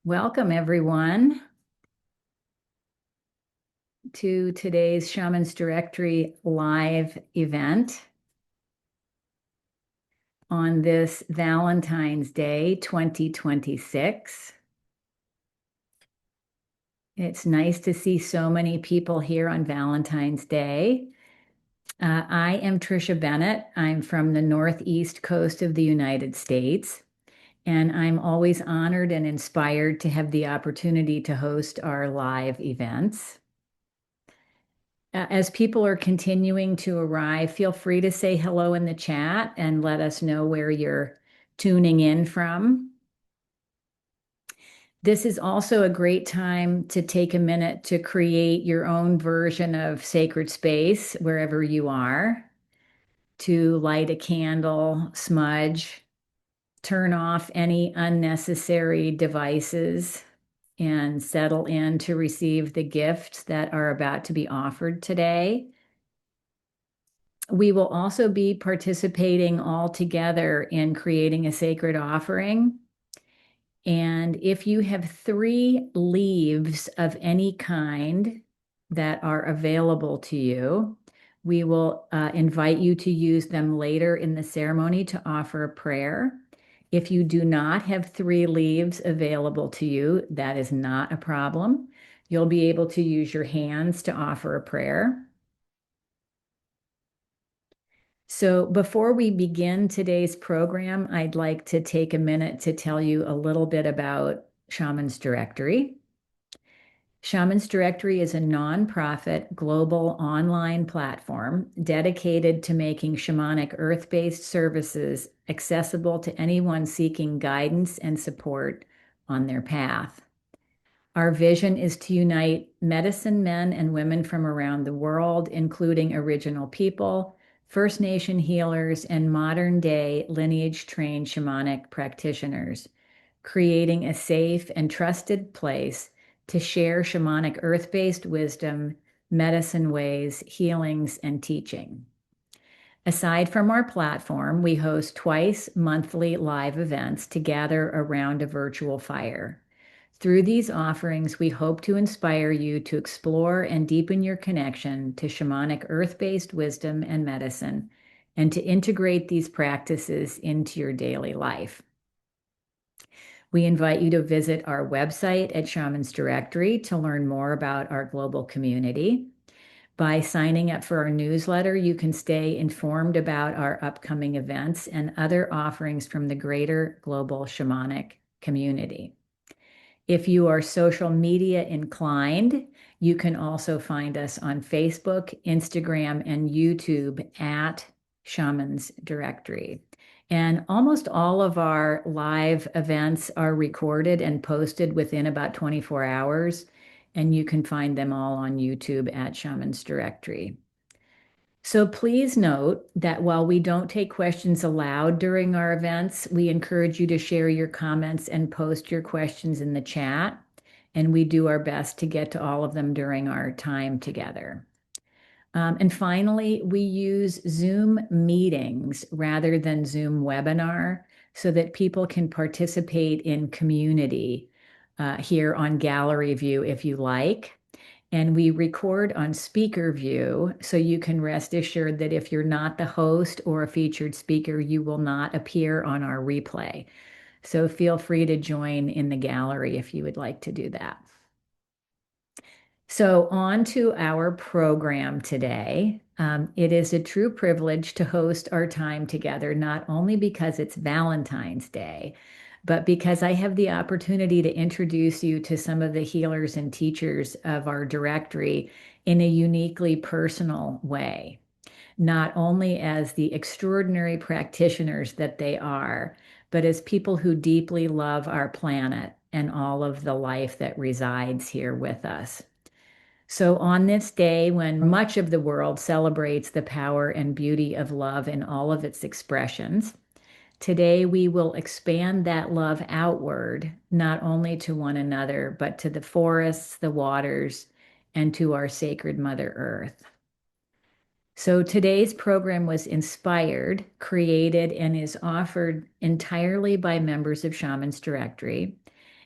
Welcome, everyone, to today's Shamans Directory live event on this Valentine's Day 2026. It's nice to see so many people here on Valentine's Day. I am Trisha Bennett. I'm from the Northeast coast of the United States, and I'm always honored and inspired to have the opportunity to host our live events. As people are continuing to arrive, feel free to say hello in the chat and let us know where you're tuning in from. This is also a great time to take a minute to create your own version of sacred space wherever you are, to light a candle, smudge, turn off any unnecessary devices, and settle in to receive the gifts that are about to be offered today. We will also be participating all together in creating a sacred offering. And if you have 3 leaves of any kind that are available to you, we will invite you to use them later in the ceremony to offer a prayer. If you do not have 3 leaves available to you, that is not a problem. You'll be able to use your hands to offer a prayer. So before we begin today's program, I'd like to take a minute to tell you a little bit about Shamans Directory. Shamans Directory is a nonprofit global online platform dedicated to making shamanic earth-based services accessible to anyone seeking guidance and support on their path. Our vision is to unite medicine men and women from around the world, including original people, First Nation healers, and modern-day lineage-trained shamanic practitioners, creating a safe and trusted place to share shamanic earth-based wisdom, medicine ways, healings, and teaching. Aside from our platform, we host twice monthly live events to gather around a virtual fire. Through these offerings, we hope to inspire you to explore and deepen your connection to shamanic earth-based wisdom and medicine, and to integrate these practices into your daily life. We invite you to visit our website at Shamans Directory to learn more about our global community. By signing up for our newsletter, you can stay informed about our upcoming events and other offerings from the greater global shamanic community. If you are social media inclined, you can also find us on Facebook, Instagram, and YouTube at Shamans Directory. And almost all of our live events are recorded and posted within about 24 hours, and you can find them all on YouTube at Shamans Directory. So please note that while we don't take questions aloud during our events, we encourage you to share your comments and post your questions in the chat, and we do our best to get to all of them during our time together. And finally, we use Zoom meetings rather than Zoom webinar so that people can participate in community here on gallery view if you like. And we record on speaker view, so you can rest assured that if you're not the host or a featured speaker, you will not appear on our replay. So feel free to join in the gallery if you would like to do that. So on to our program today. It is a true privilege to host our time together, not only because it's Valentine's Day, but because I have the opportunity to introduce you to some of the healers and teachers of our directory in a uniquely personal way, not only as the extraordinary practitioners that they are, but as people who deeply love our planet and all of the life that resides here with us. So, on this day, when much of the world celebrates the power and beauty of love in all of its expressions, today we will expand that love outward, not only to one another, but to the forests, the waters, and to our sacred Mother Earth. So, today's program was inspired, created, and is offered entirely by members of Shamans Directory.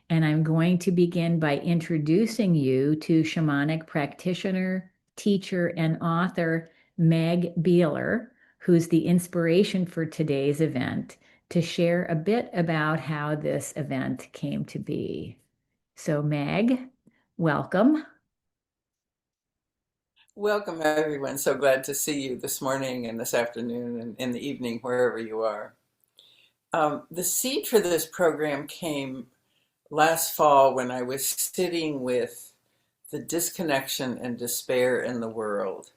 And I'm going to begin by introducing you to shamanic practitioner, teacher, and author Meg Beeler, who's the inspiration for today's event, to share a bit about how this event came to be. So Meg, welcome. Welcome, everyone. So glad to see you this morning and this afternoon and in the evening, wherever you are. The seed for this program came last fall when I was sitting with the disconnection and despair in the world.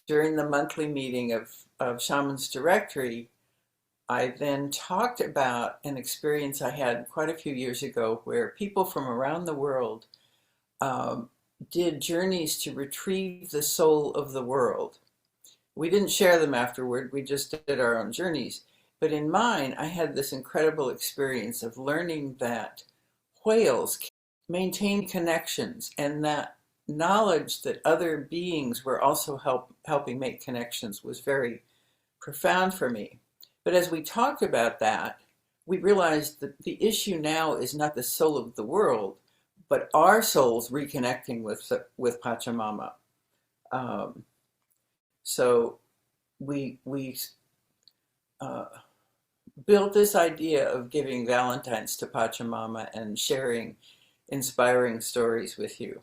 During the monthly meeting of Shamans Directory, I then talked about an experience I had quite a few years ago where people from around the world did journeys to retrieve the soul of the world. We didn't share them afterward, we just did our own journeys. But in mine, I had this incredible experience of learning that whales maintain connections, and that knowledge that other beings were also helping make connections was very profound for me. But as we talked about that, we realized that the issue now is not the soul of the world, but our souls reconnecting with Pachamama. So we built this idea of giving Valentine's to Pachamama and sharing inspiring stories with you.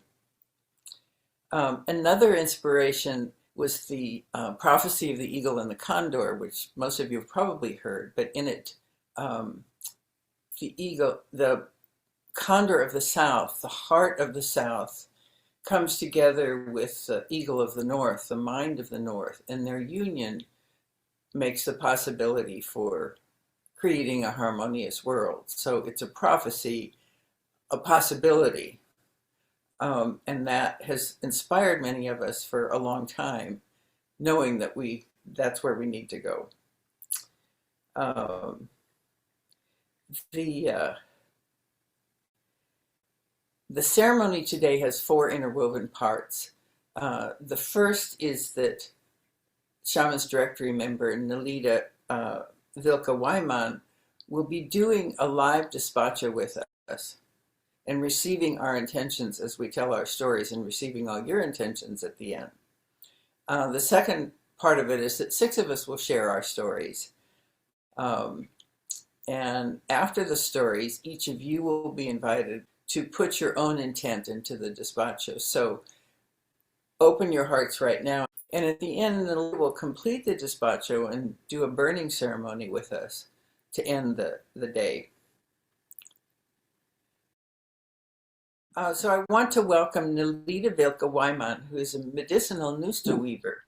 Another inspiration was the prophecy of the eagle and the condor, which most of you have probably heard, but in it, the condor of the south, the heart of the south, comes together with the eagle of the north, the mind of the north, and their union makes the possibility for creating a harmonious world. So it's a prophecy, a possibility, and that has inspired many of us for a long time, knowing that that's where we need to go. The ceremony today has four interwoven parts. The first is that Shamans Directory member Nelida Vilca Huaman will be doing a live despacho with us and receiving our intentions as we tell our stories and receiving all your intentions at the end. The second part of it is that 6 of us will share our stories. And after the stories, each of you will be invited to put your own intent into the despacho. So open your hearts right now. And at the end, we'll complete the despacho and do a burning ceremony with us to end the day. So I want to welcome Nelida Vilca Huaman, who is a medicinal Nusta weaver.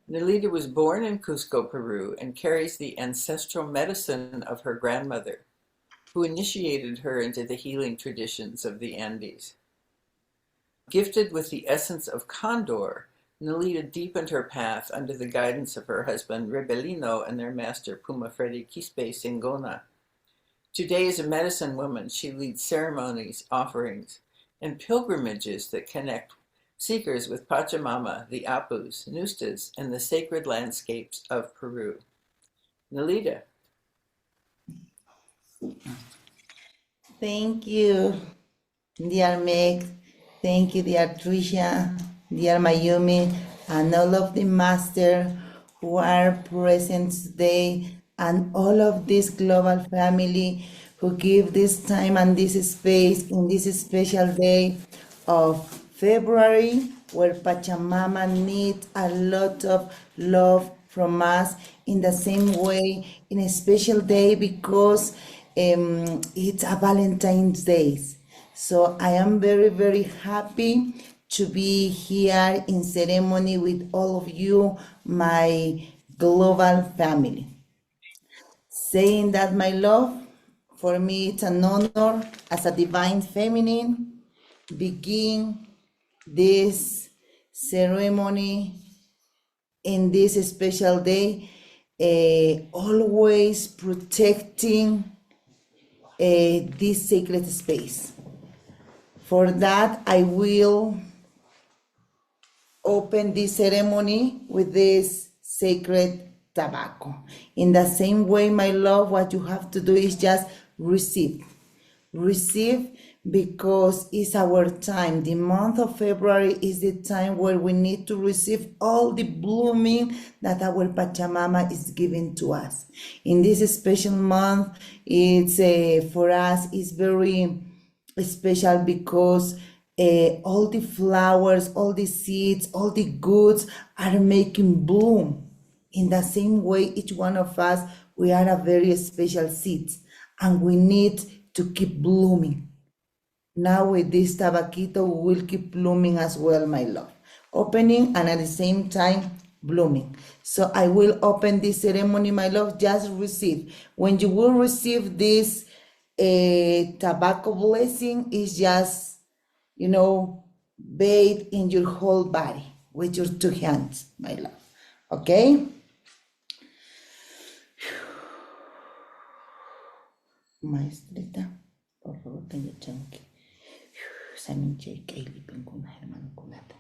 Nelida was born in Cusco, Peru, and carries the ancestral medicine of her grandmother, who initiated her into the healing traditions of the Andes. Gifted with the essence of condor, Nelida deepened her path under the guidance of her husband Rebelino and their master Puma Freddy Quispe Singona. Today, as a medicine woman, she leads ceremonies, offerings, and pilgrimages that connect seekers with Pachamama, the Apus, Nustas, and the sacred landscapes of Peru. Nelida. Thank you, dear Meg. Thank you, dear Trisha, dear Mayumi, and all of the masters who are present today, and all of this global family who give this time and this space in this special day of February, where Pachamama needs a lot of love from us in the same way, in a special day because it's a Valentine's Day. So I am very, very happy to be here in ceremony with all of you, my global family. Saying that my love, for me it's an honor as a divine feminine, begin this ceremony in this special day, always protecting this sacred space. For that, I will open this ceremony with this sacred tobacco. In the same way, my love, what you have to do is just receive. Receive because it's our time. The month of February is the time where we need to receive all the blooming that our Pachamama is giving to us. In this special month, it's for us it's very special because all the flowers, all the seeds, all the goods are making bloom. In the same way, each one of us, we are a very special seed, and we need to keep blooming. Now with this tabaquito, we will keep blooming as well, my love. Opening and at the same time, blooming. So I will open this ceremony, my love, just receive. When you will receive this tobacco blessing, is just, bathe in your whole body with your two hands, my love. Okay? Maestrita, por favor, tengo chanque. Samin J. Kaylee, Pinguna, hermano Culata.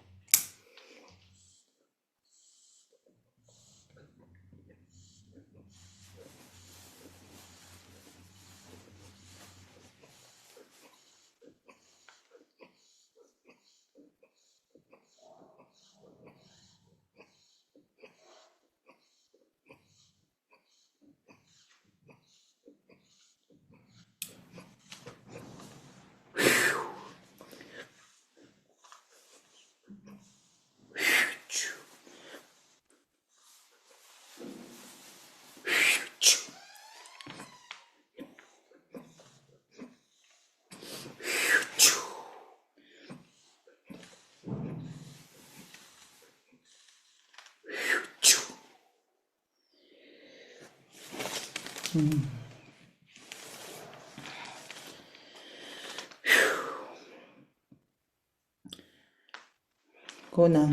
Kuna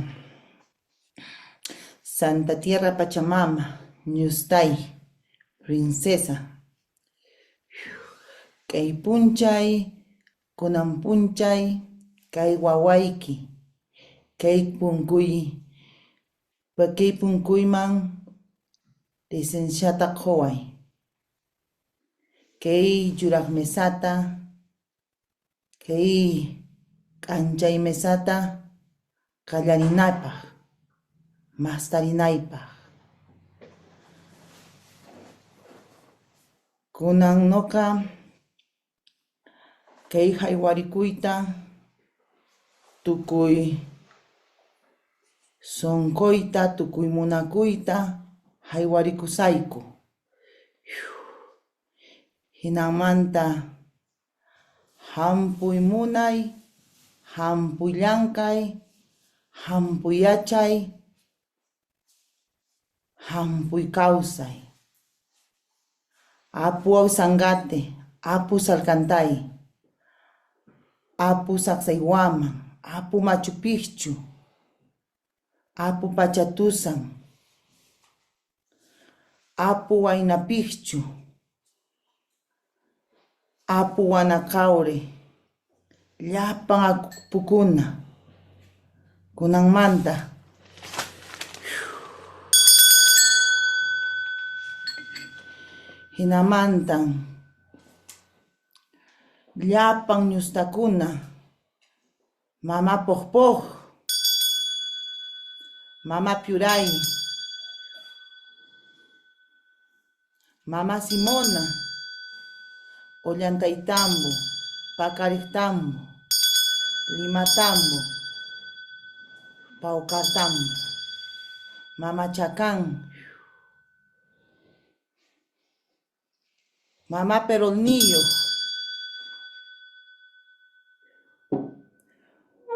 Santa Tierra Pachamama, Ñustay, Princesa, Kay Punchay, Kunan Punchay, Kay Wawaiki, Kay Punkuy, Kay Punkuyman, Licenciata Koway, Kay Yurak Mesata, Kay Kanchay Mesata, Kallarinaypaq, Mastarinaypaq. Kunan noqa kay haywarikuyta, tukuy sonkoyta, tukuy munakuyta haywarikusayku. Hinamanta hampuy munay, hampuy llankay, hampuy yachay, hampuy kawsay. Apu awsangate, apu salkantay, apu saksay Huaman, apu Machu Picchu, apu Pachatusan, apu Huayna Picchu, apu Wanakaure, llapan apukuna, kunanmanta. Hinamantan llapan ñustakuna, mama Pojpoj, mama Piuray, mama Simona, Ollantaytambo, Pacarictambo, Limatambo, Paucartambo, mama Chacán, mama Perolnillo,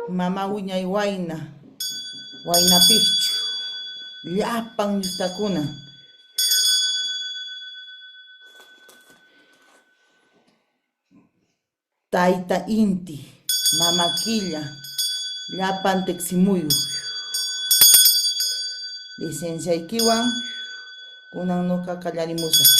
mama Uñay Huayna, Huayna Picchu, llapan ñustakuna. Taita Inti, mama Quilla, llapan Teximuyu. Licencia Ikiwan, kunan nuka kallarimusa.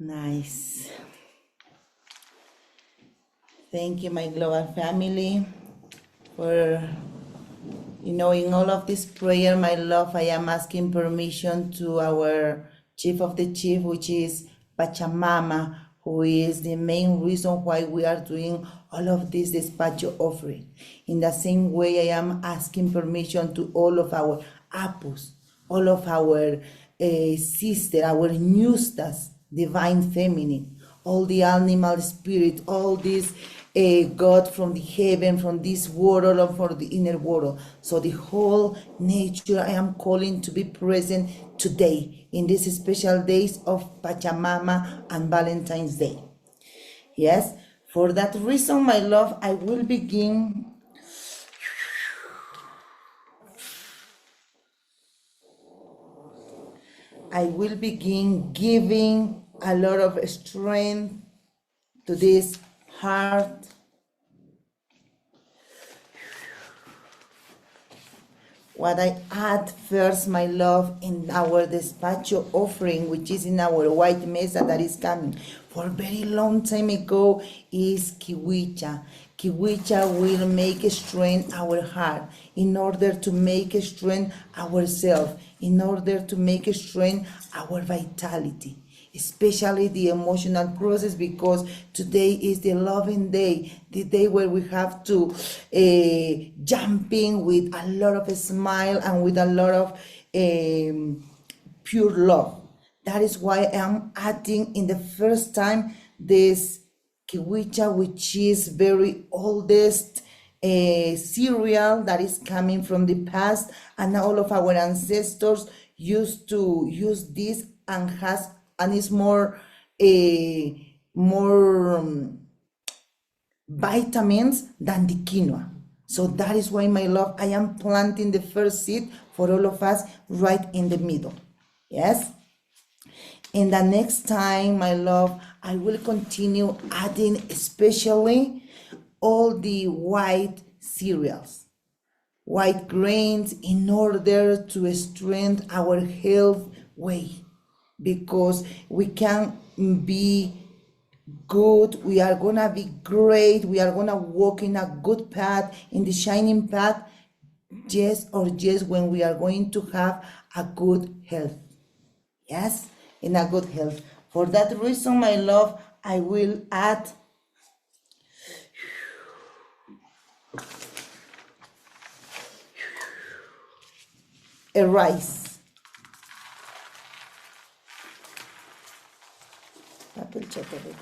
Nice. Thank you, my global family, for in all of this prayer, my love. I am asking permission to our chief of the chief, which is Pachamama, who is the main reason why we are doing all of this Despacho offering. In the same way, I am asking permission to all of our apus, all of our sister, our newstas, divine feminine, all the animal spirit, all this God from the heaven, from this world, or from the inner world. So the whole nature I am calling to be present today in these special days of Pachamama and Valentine's Day. Yes, for that reason, my love, I will begin. I will begin giving a lot of strength to this heart. What I add first, my love, in our despacho offering, which is in our white mesa that is coming for a very long time ago, is kiwicha. Kiwicha will make strength our heart in order to make strength ourselves, in order to make strength our vitality, especially the emotional process, because today is the loving day, the day where we have to jumping with a lot of smile and with a lot of pure love. That is why I'm adding in the first time this kiwicha, which is very oldest cereal that is coming from the past, and all of our ancestors used to use this and is more vitamins than the quinoa. So that is why, my love, I am planting the first seed for all of us right in the middle. Yes. And the next time, my love, I will continue adding especially all the white cereals, white grains, in order to strengthen our health way, because we can be good, we are gonna be great, we are gonna walk in a good path, in the shining path, just when we are going to have a good health. Yes, in a good health. For that reason, my love, I will add a rice. Papel chocolate.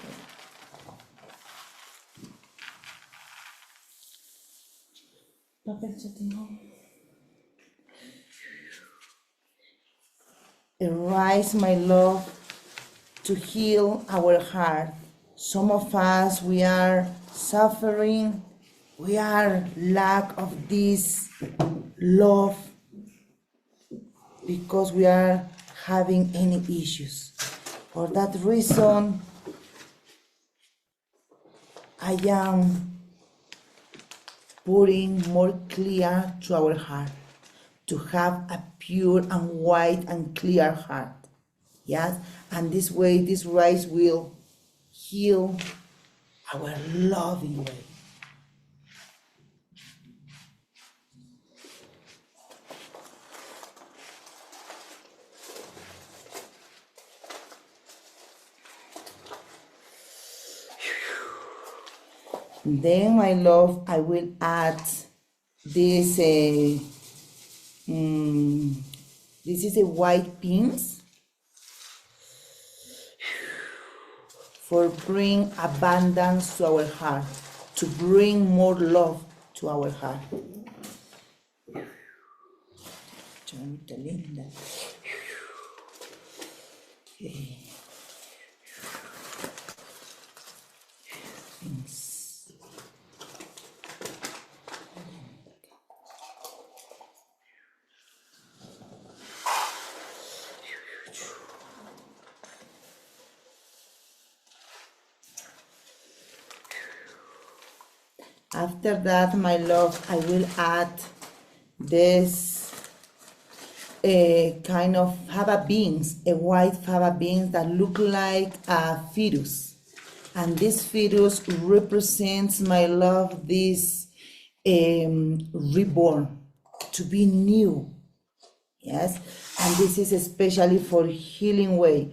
Papel chocolate. A rice, my love, to heal our heart. Some of us, we are suffering, we are lack of this love, because we are having any issues. For that reason, I am putting more clear to our heart, to have a pure and white and clear heart. Yes, and this way, this rice will heal our loving way. Then, my love, I will add this. This is a white beans for bring abundance to our heart, to bring more love to our heart. Chanita linda. Okay. After that, my love, I will add this a kind of fava beans, a white fava beans that look like a fetus. And this fetus represents, my love, this reborn, to be new. Yes, and this is especially for healing way.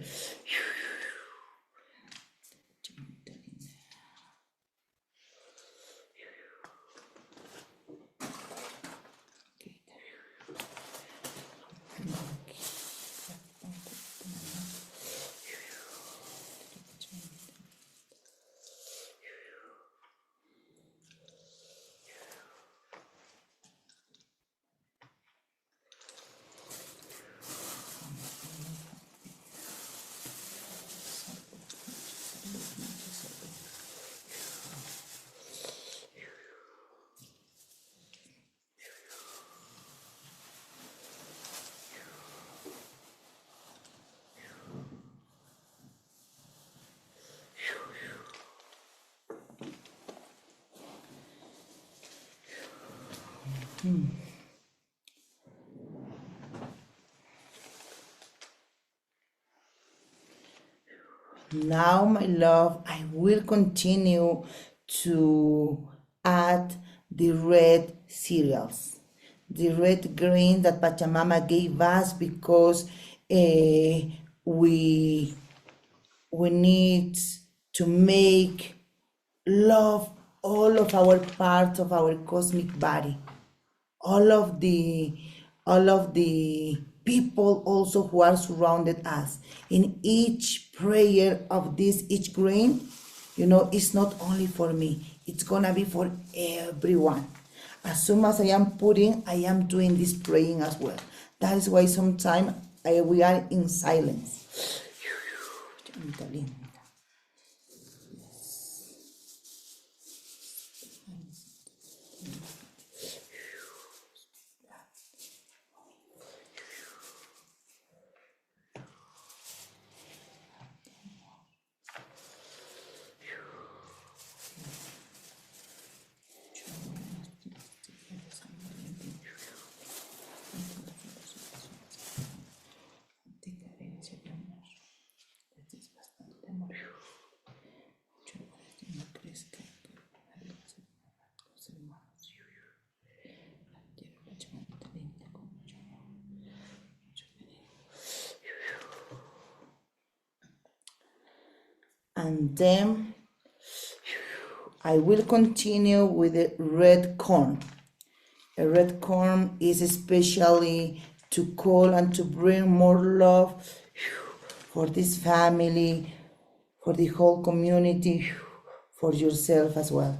Now, my love, I will continue to add the red cereals, the red grain that Pachamama gave us because we need to make love all of our parts of our cosmic body, all of the people also who are surrounded us. In each prayer of this, each grain, it's not only for me, it's gonna be for everyone. As soon as I am putting, I am doing this praying as well. That is why sometimes we are in silence. And then I will continue with the red corn. A red corn is especially to call and to bring more love for this family, for the whole community, for yourself as well.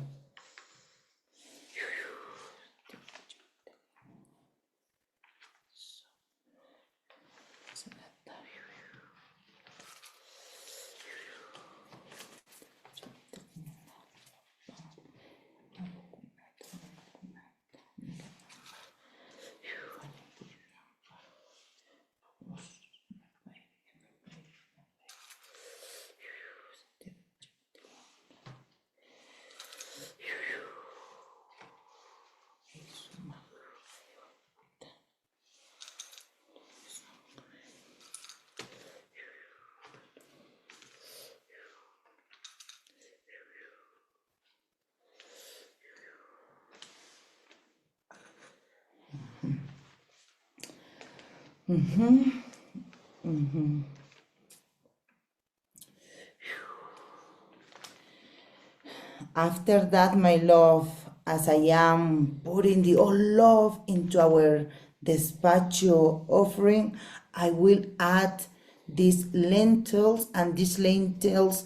After that, my love, as I am putting the all love into our despacho offering, I will add these lentils, and these lentils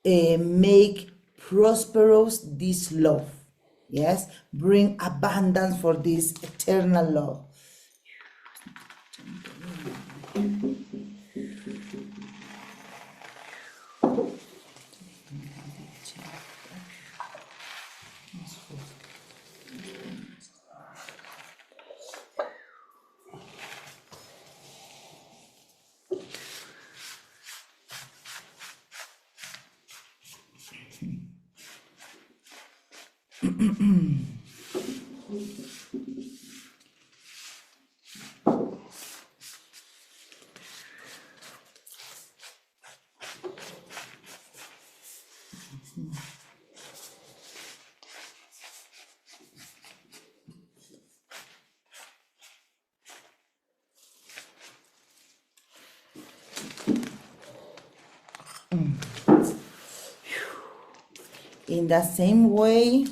make prosperous this love. Yes, bring abundance for this eternal love. In the same way,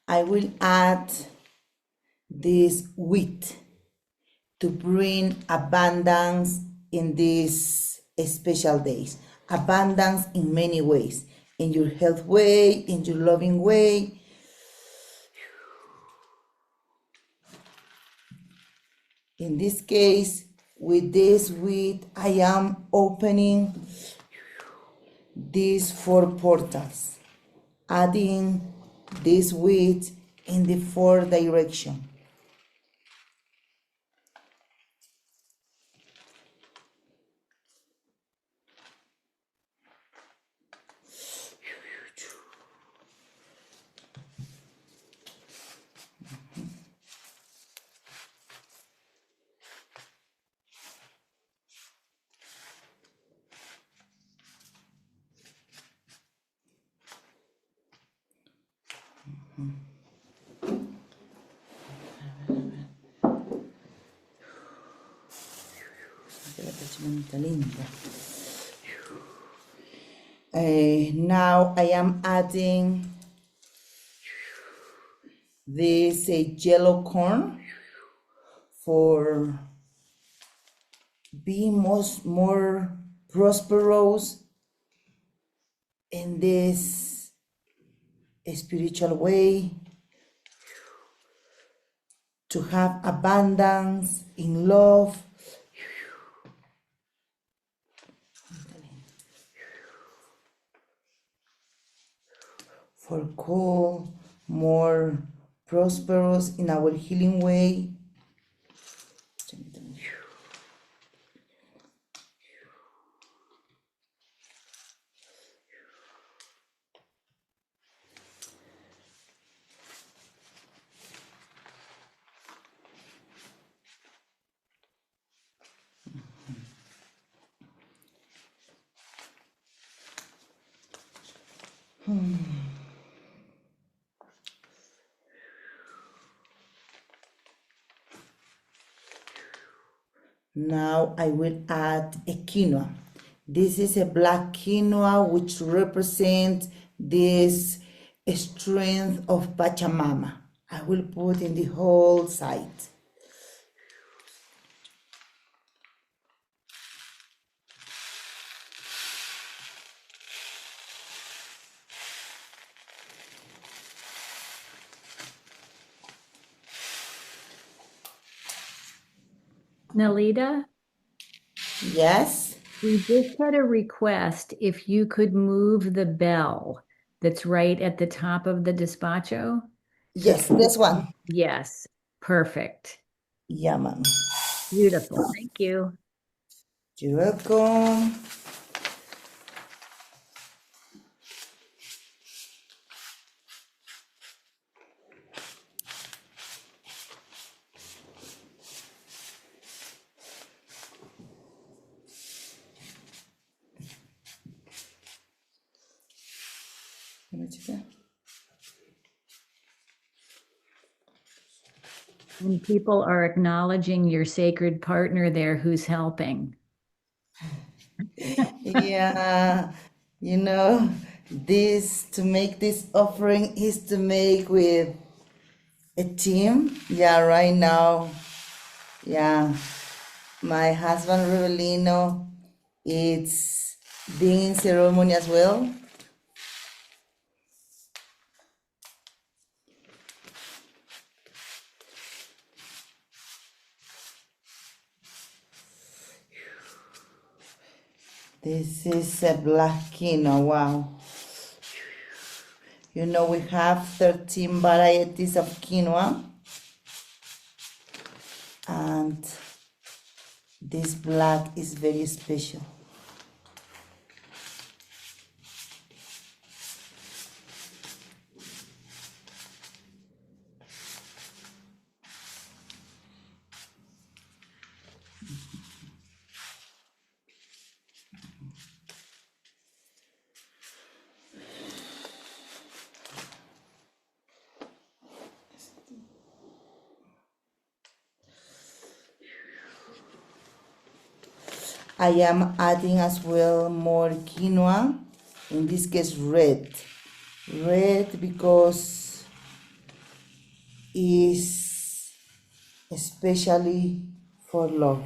I will add this wheat to bring abundance in these special days. Abundance in many ways, in your health way, in your loving way. In this case, with this wheat, I am opening these 4 portals, adding this wheat in the 4 direction. Now I am adding this yellow corn for being more prosperous in this spiritual way, to have abundance in love. For cool, more prosperous in our healing way. Now I will add a quinoa. This is a black quinoa which represents this strength of Pachamama. I will put in the whole side. Nelida, Yes? we just had a request if you could move the bell that's right at the top of the despacho. Yes, this one. Yes, perfect. Yeah, ma'am. Beautiful. Thank you. You're welcome. And people are acknowledging your sacred partner there who's helping. Yeah, this to make this offering is to make with a team. Yeah, right now, yeah, my husband Revelino is being in ceremony as well. This is a black quinoa, wow. We have 13 varieties of quinoa. And this black is very special. I am adding as well more quinoa, in this case red, Red because is especially for love.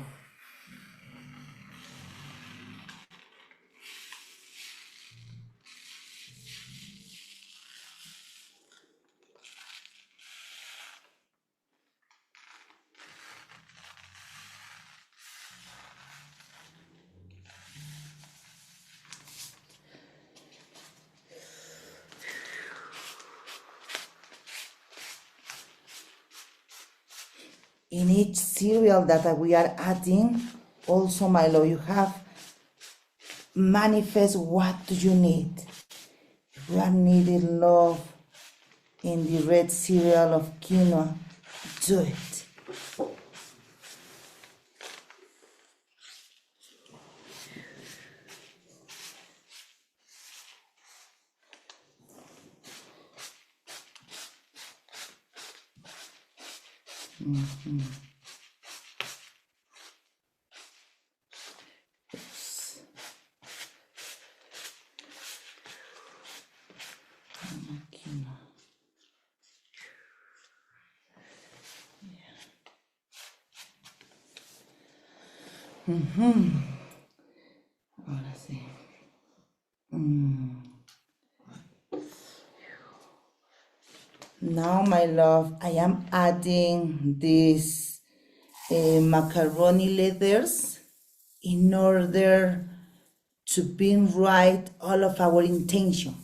In each cereal that we are adding, also, my love, you have manifest what do you need. If we are needing love in the red cereal of quinoa, do it. Quinoa. Ahora sí. Now, my love, I am adding these macaroni letters in order to bring right all of our intention.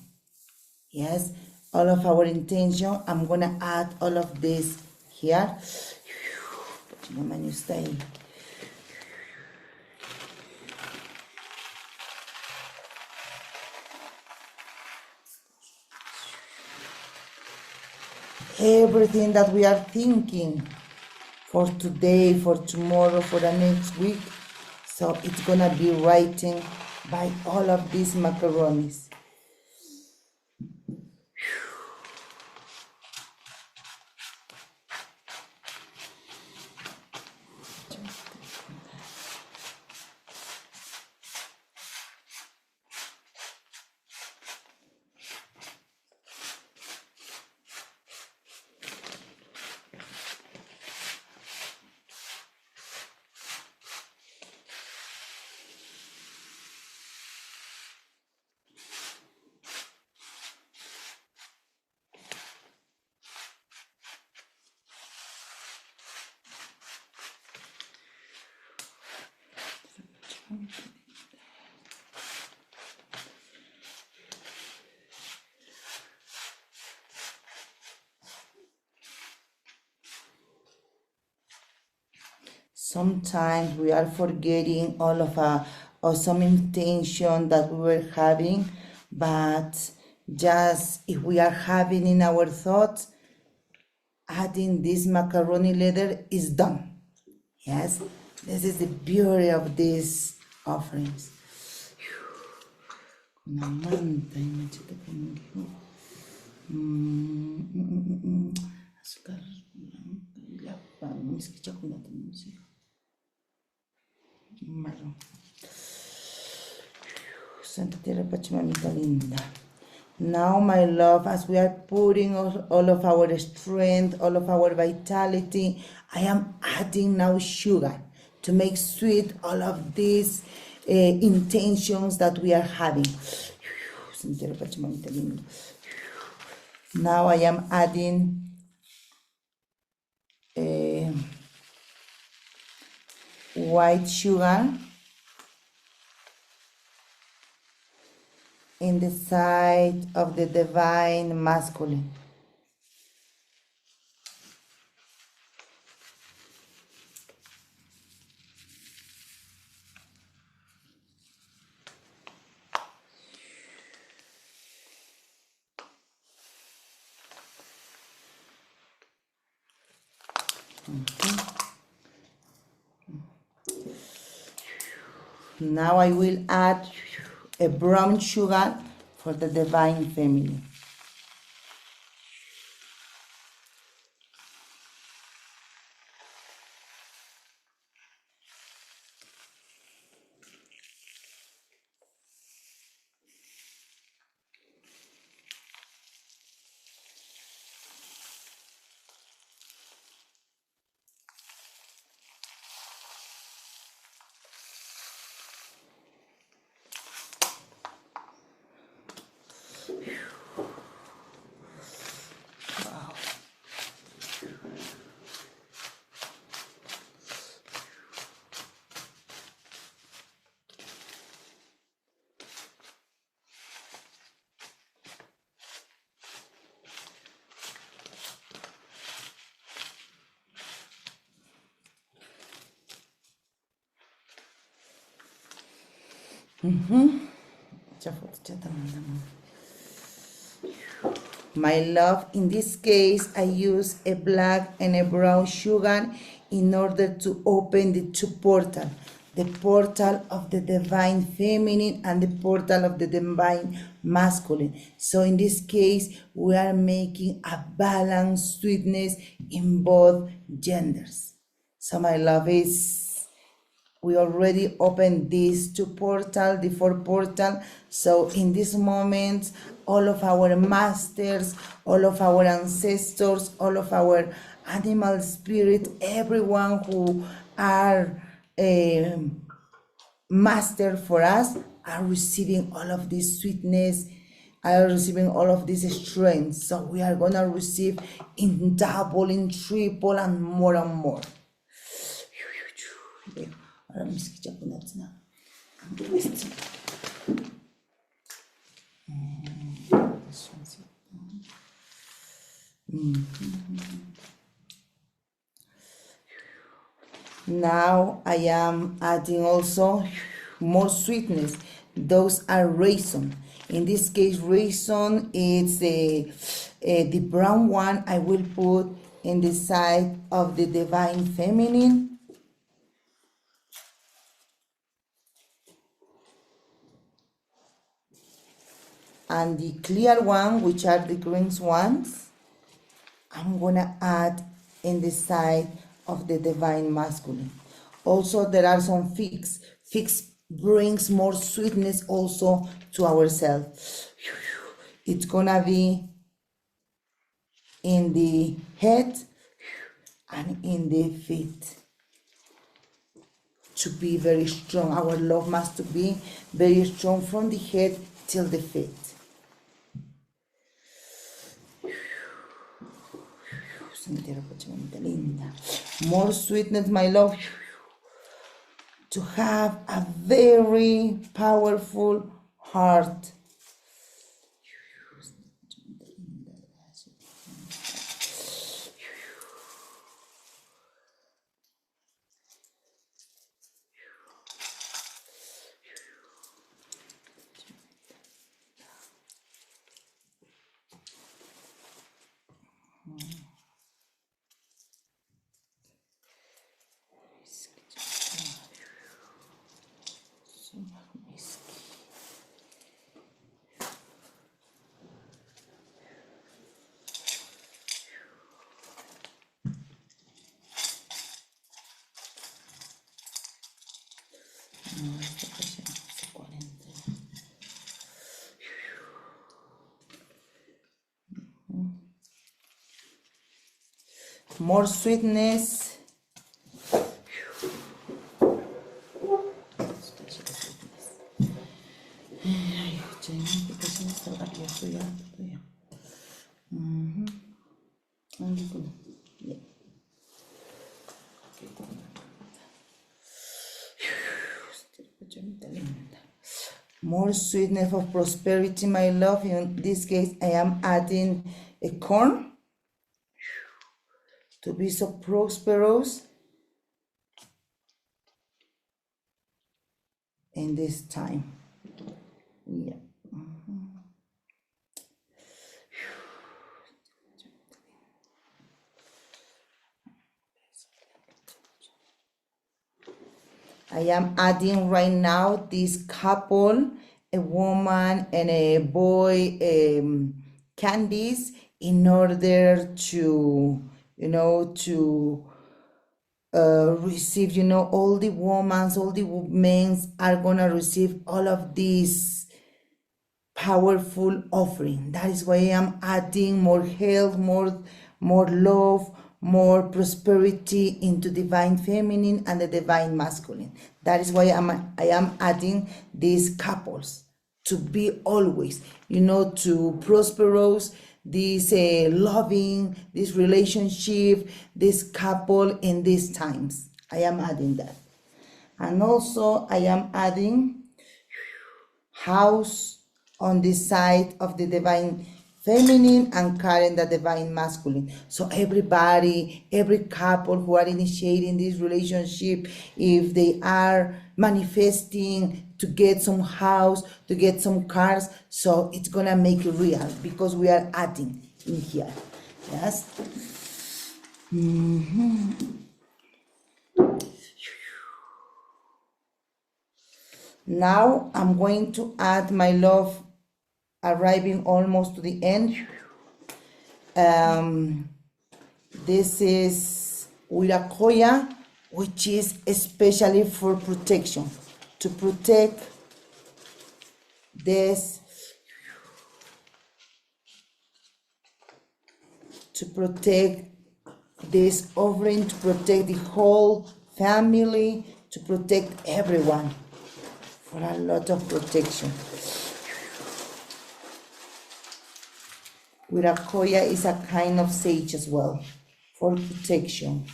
Yes, all of our intention. I'm gonna add all of this here. Pachamama, you stay. Everything that we are thinking for today, for tomorrow, for the next week. So it's gonna be writing by all of these macaronis. Sometimes we are forgetting all of our or some intention that we were having, but just if we are having in our thoughts, adding this macaroni letter is done. Yes, this is the beauty of these offerings. Una manta y machete con azúcar blanca, la mis que chocolate música. Marrón. Santa Tierra Pachamamita linda. Now, my love, as we are putting all of our strength, all of our vitality, I am adding now sugar to make sweet all of these intentions that we are having. Now I am adding white sugar in the side of the divine masculine. Now I will add a brown sugar for the divine feminine. My love, in this case, I use a black and a brown sugar in order to open the two portals, the portal of the divine feminine and the portal of the divine masculine. So in this case, we are making a balanced sweetness in both genders. So my love is, we already opened these two portal, the four portal. So in this moment, all of our masters, all of our ancestors, all of our animal spirit, everyone who are master for us are receiving all of this sweetness, are receiving all of this strength. So we are gonna receive in double, in triple, and more and more. Ahora me escucha con la tina. Now I am adding also more sweetness. Those are raisin. In this case, raisin is the brown one I will put in the side of the divine feminine. And the clear one, which are the green ones, I'm gonna add in the side of the divine masculine. Also, there are some figs. Figs brings more sweetness also to ourselves. It's gonna be in the head and in the feet to be very strong. Our love must be very strong from the head till the feet. More sweetness, my love, to have a very powerful heart. More sweetness. More sweetness of prosperity, my love. In this case, I am adding a corn to be so prosperous in this time. Yeah. I am adding right now this couple, a woman and a boy, candies in order to, to receive, all the women, all the men are gonna receive all of these powerful offering. That is why I am adding more health, more love, more prosperity into divine feminine and the divine masculine. That is why I am adding these couples to be always, to prosperous, this loving, this relationship, this couple in these times. I am adding that. And also I am adding house on the side of the divine feminine and Karen the divine masculine. So everybody, every couple who are initiating this relationship, if they are manifesting to get some house, to get some cars, so it's gonna make it real because we are adding in here. Yes. Now I'm going to add my love, arriving almost to the end. This is Wirakoya, which is especially for protection, to protect this, offering, to protect the whole family, to protect everyone, for a lot of protection. Wirakoya is a kind of sage as well, for protection.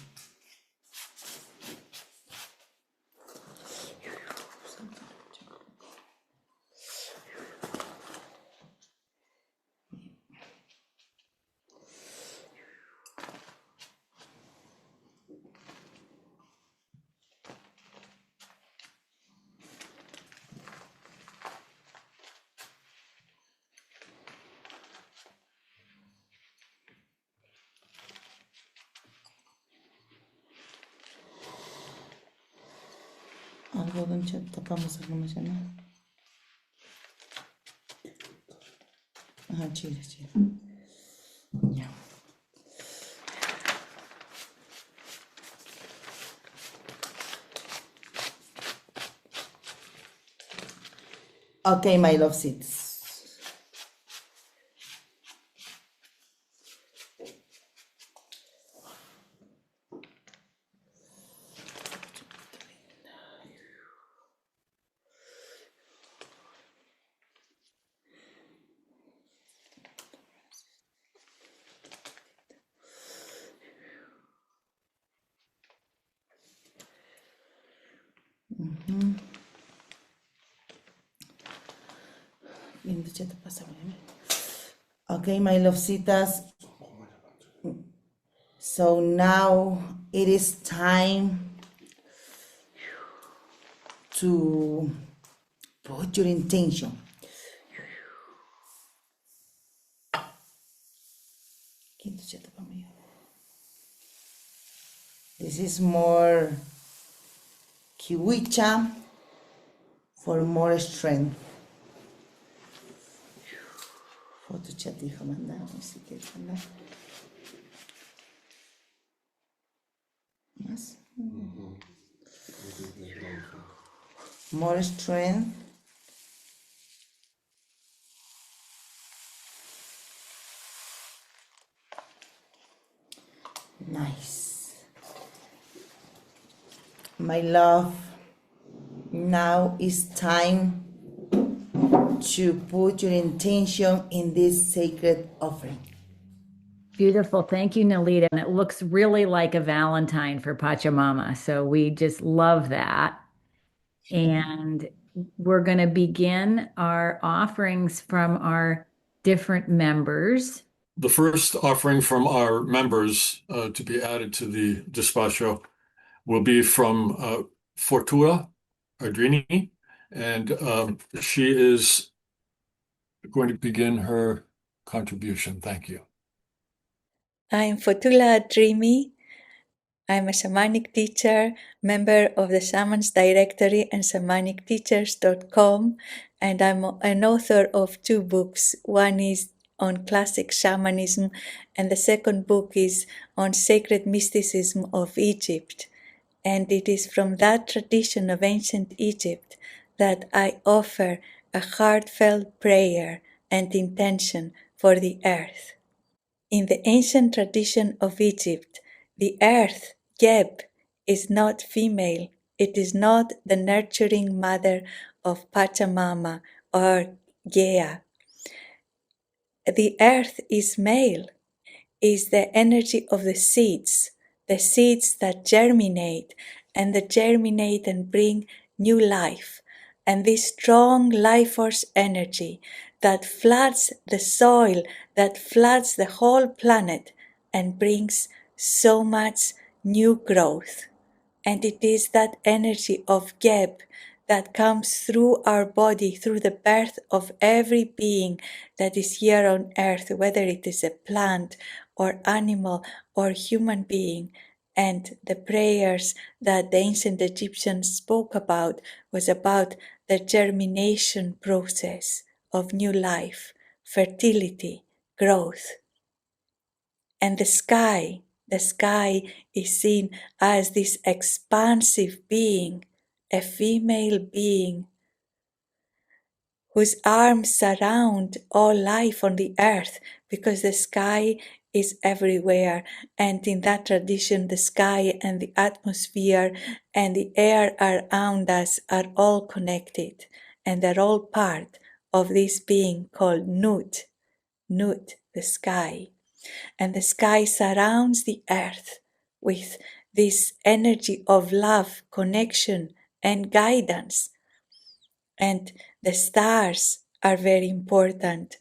Algodón chat, tapamos alguna ya, ¿no? Ajá, chile. Ya. Okay, my love seeds. Okay, my lovesitas. So now it is time to put your intention. This is more kiwicha for more strength. Foto chat dijo mandar, no sé qué mandar. Más. More strength. Nice. My love, now is time to put your intention in this sacred offering. Beautiful. Thank you, Nelida. And it looks really like a Valentine for Pachamama. So we just love that. And we're going to begin our offerings from our different members. The first offering from our members to be added to the Despacho will be from Fortuna Adrini, and she is going to begin her contribution. Thank you. I'm Fotula Adrimi. I'm a shamanic teacher, member of the Shamans Directory and shamanicteachers.com, and I'm an author of 2 books. One is on classic shamanism, and the second book is on sacred mysticism of Egypt. And it is from that tradition of ancient Egypt that I offer a heartfelt prayer and intention for the earth. In the ancient tradition of Egypt, the earth, Geb, is not female. It is not the nurturing mother of Pachamama or Gaia. The earth is male, is the energy of the seeds that germinate and bring new life. And this strong life force energy that floods the soil, that floods the whole planet and brings so much new growth. And it is that energy of Geb that comes through our body, through the birth of every being that is here on earth, whether it is a plant or animal or human being. And the prayers that the ancient Egyptians spoke about was about the germination process of new life, fertility, growth. And the sky is seen as this expansive being, a female being whose arms surround all life on the earth, because the sky is everywhere. And in that tradition, the sky and the atmosphere and the air around us are all connected, and they're all part of this being called Nut, the sky. And the sky surrounds the earth with this energy of love, connection, and guidance. And the stars are very important.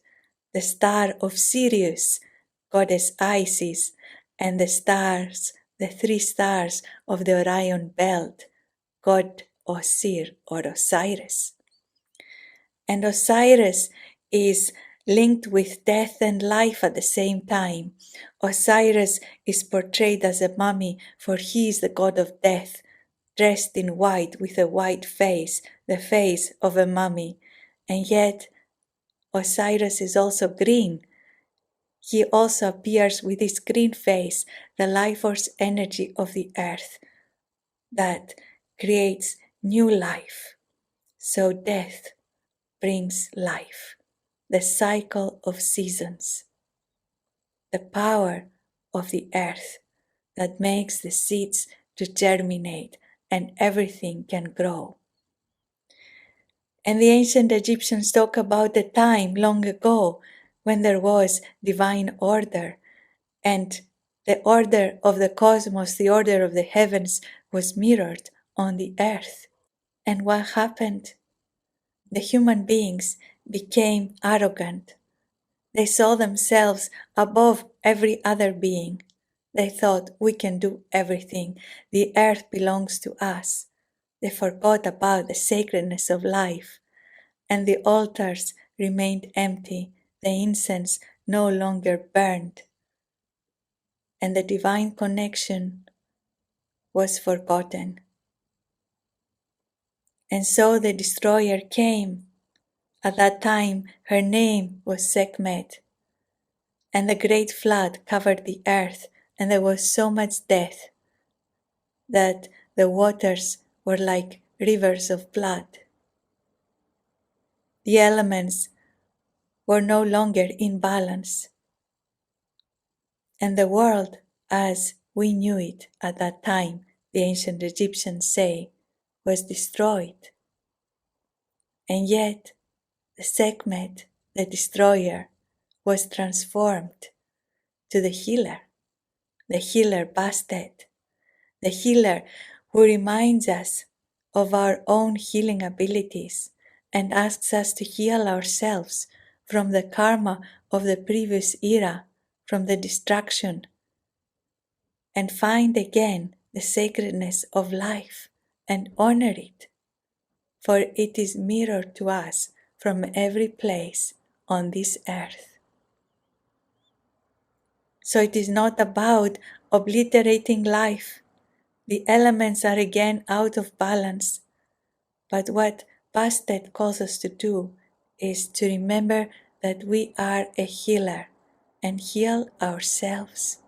The star of Sirius, goddess Isis, and the stars, the 3 stars of the Orion belt, god Osir or Osiris. And Osiris is linked with death and life at the same time. Osiris is portrayed as a mummy, for he is the god of death, dressed in white with a white face, the face of a mummy. And yet Osiris is also green. He also appears with his green face, the life force energy of the earth that creates new life. So death brings life, the cycle of seasons, the power of the earth that makes the seeds to germinate and everything can grow. And the ancient Egyptians talk about the time long ago when there was divine order, and the order of the cosmos, the order of the heavens was mirrored on the earth. And what happened? The human beings became arrogant. They saw themselves above every other being. They thought, we can do everything. The earth belongs to us. They forgot about the sacredness of life, and the altars remained empty. The incense no longer burned, and the divine connection was forgotten. And so the destroyer came. At that time, her name was Sekhmet. And the great flood covered the earth, and there was so much death that the waters were like rivers of blood. The elements were no longer in balance, and the world as we knew it at that time, the ancient Egyptians say, was destroyed. And yet the Sekhmet, the destroyer, was transformed to the healer Bastet, the healer who reminds us of our own healing abilities and asks us to heal ourselves from the karma of the previous era, from the destruction, and find again the sacredness of life and honor it, for it is mirrored to us from every place on this earth. So it is not about obliterating life. The elements are again out of balance. But what Bastet calls us to do is to remember that we are a healer and heal ourselves,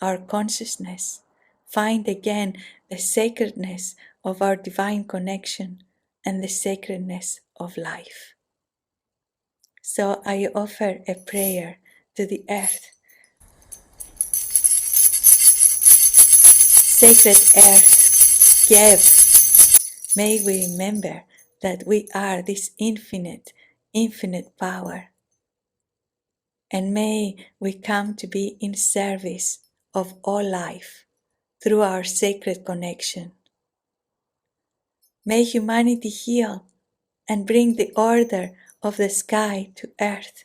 our consciousness, find again the sacredness of our divine connection and the sacredness of life. So I offer a prayer to the earth. Sacred earth, Geb, may we remember that we are this infinite power. And may we come to be in service of all life through our sacred connection. May humanity heal and bring the order of the sky to earth.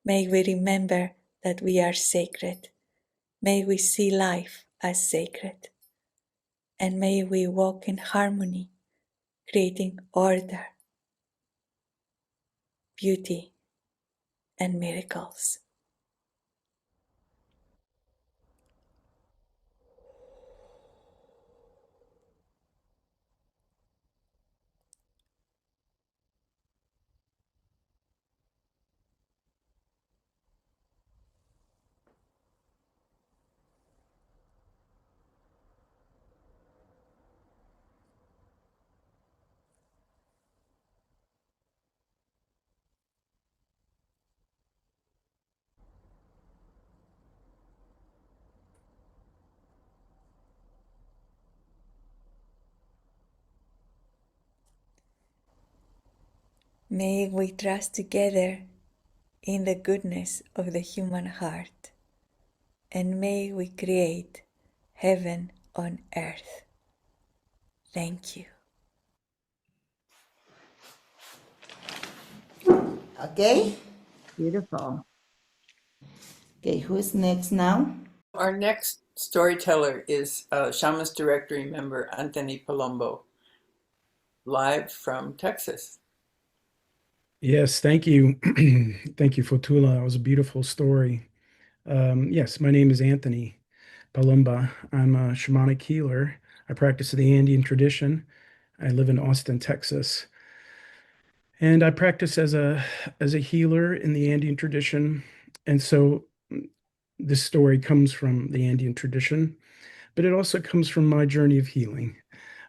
May we remember that we are sacred. May we see life as sacred. And may we walk in harmony, creating order, beauty, and miracles. May we trust together in the goodness of the human heart, and may we create heaven on earth. Thank you. Okay? Beautiful. Okay, who's next now? Our next storyteller is Shamans Directory member Anthony Palumbo, live from Texas. Yes, thank you. Thank you, Fotula. That was a beautiful story. Yes, my name is Anthony Palumba. I'm a shamanic healer. I practice the Andean tradition. I live in Austin, Texas. And I practice as a healer in the Andean tradition. And so this story comes from the Andean tradition, but it also comes from my journey of healing.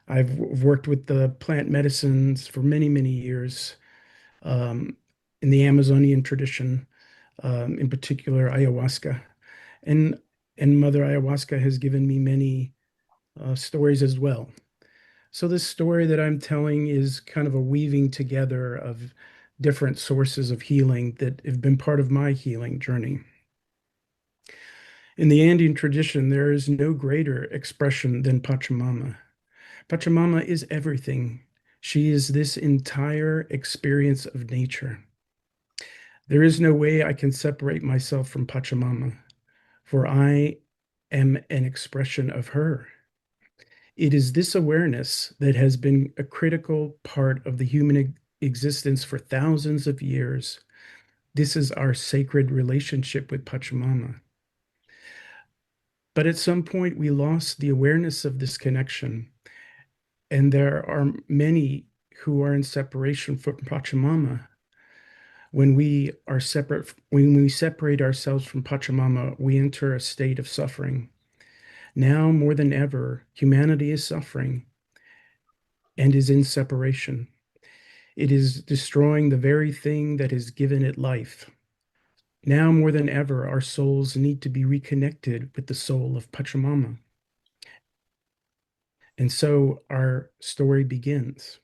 I've worked with the plant medicines for many, many years. In the Amazonian tradition, in particular ayahuasca, and Mother Ayahuasca has given me many stories as well. So this story that I'm telling is kind of a weaving together of different sources of healing that have been part of my healing journey. In the Andean tradition, there is no greater expression than Pachamama. Pachamama is everything. She is this entire experience of nature. There is no way I can separate myself from Pachamama, for I am an expression of her. It is this awareness that has been a critical part of the human existence for thousands of years. This is our sacred relationship with Pachamama. But at some point, we lost the awareness of this connection. And there are many who are in separation from Pachamama. When we separate ourselves from Pachamama, we enter a state of suffering. Now more than ever, humanity is suffering and is in separation. It is destroying the very thing that has given it life. Now more than ever, our souls need to be reconnected with the soul of Pachamama. And so our story begins.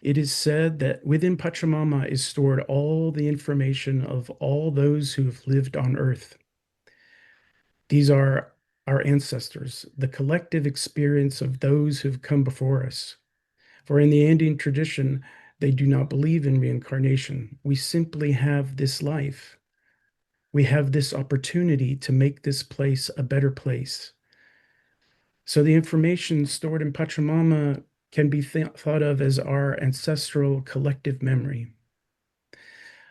It is said that within Pachamama is stored all the information of all those who have lived on earth. These are our ancestors, the collective experience of those who've come before us. For in the Andean tradition, they do not believe in reincarnation. We simply have this life. We have this opportunity to make this place a better place. So the information stored in Pachamama can be thought of as our ancestral collective memory.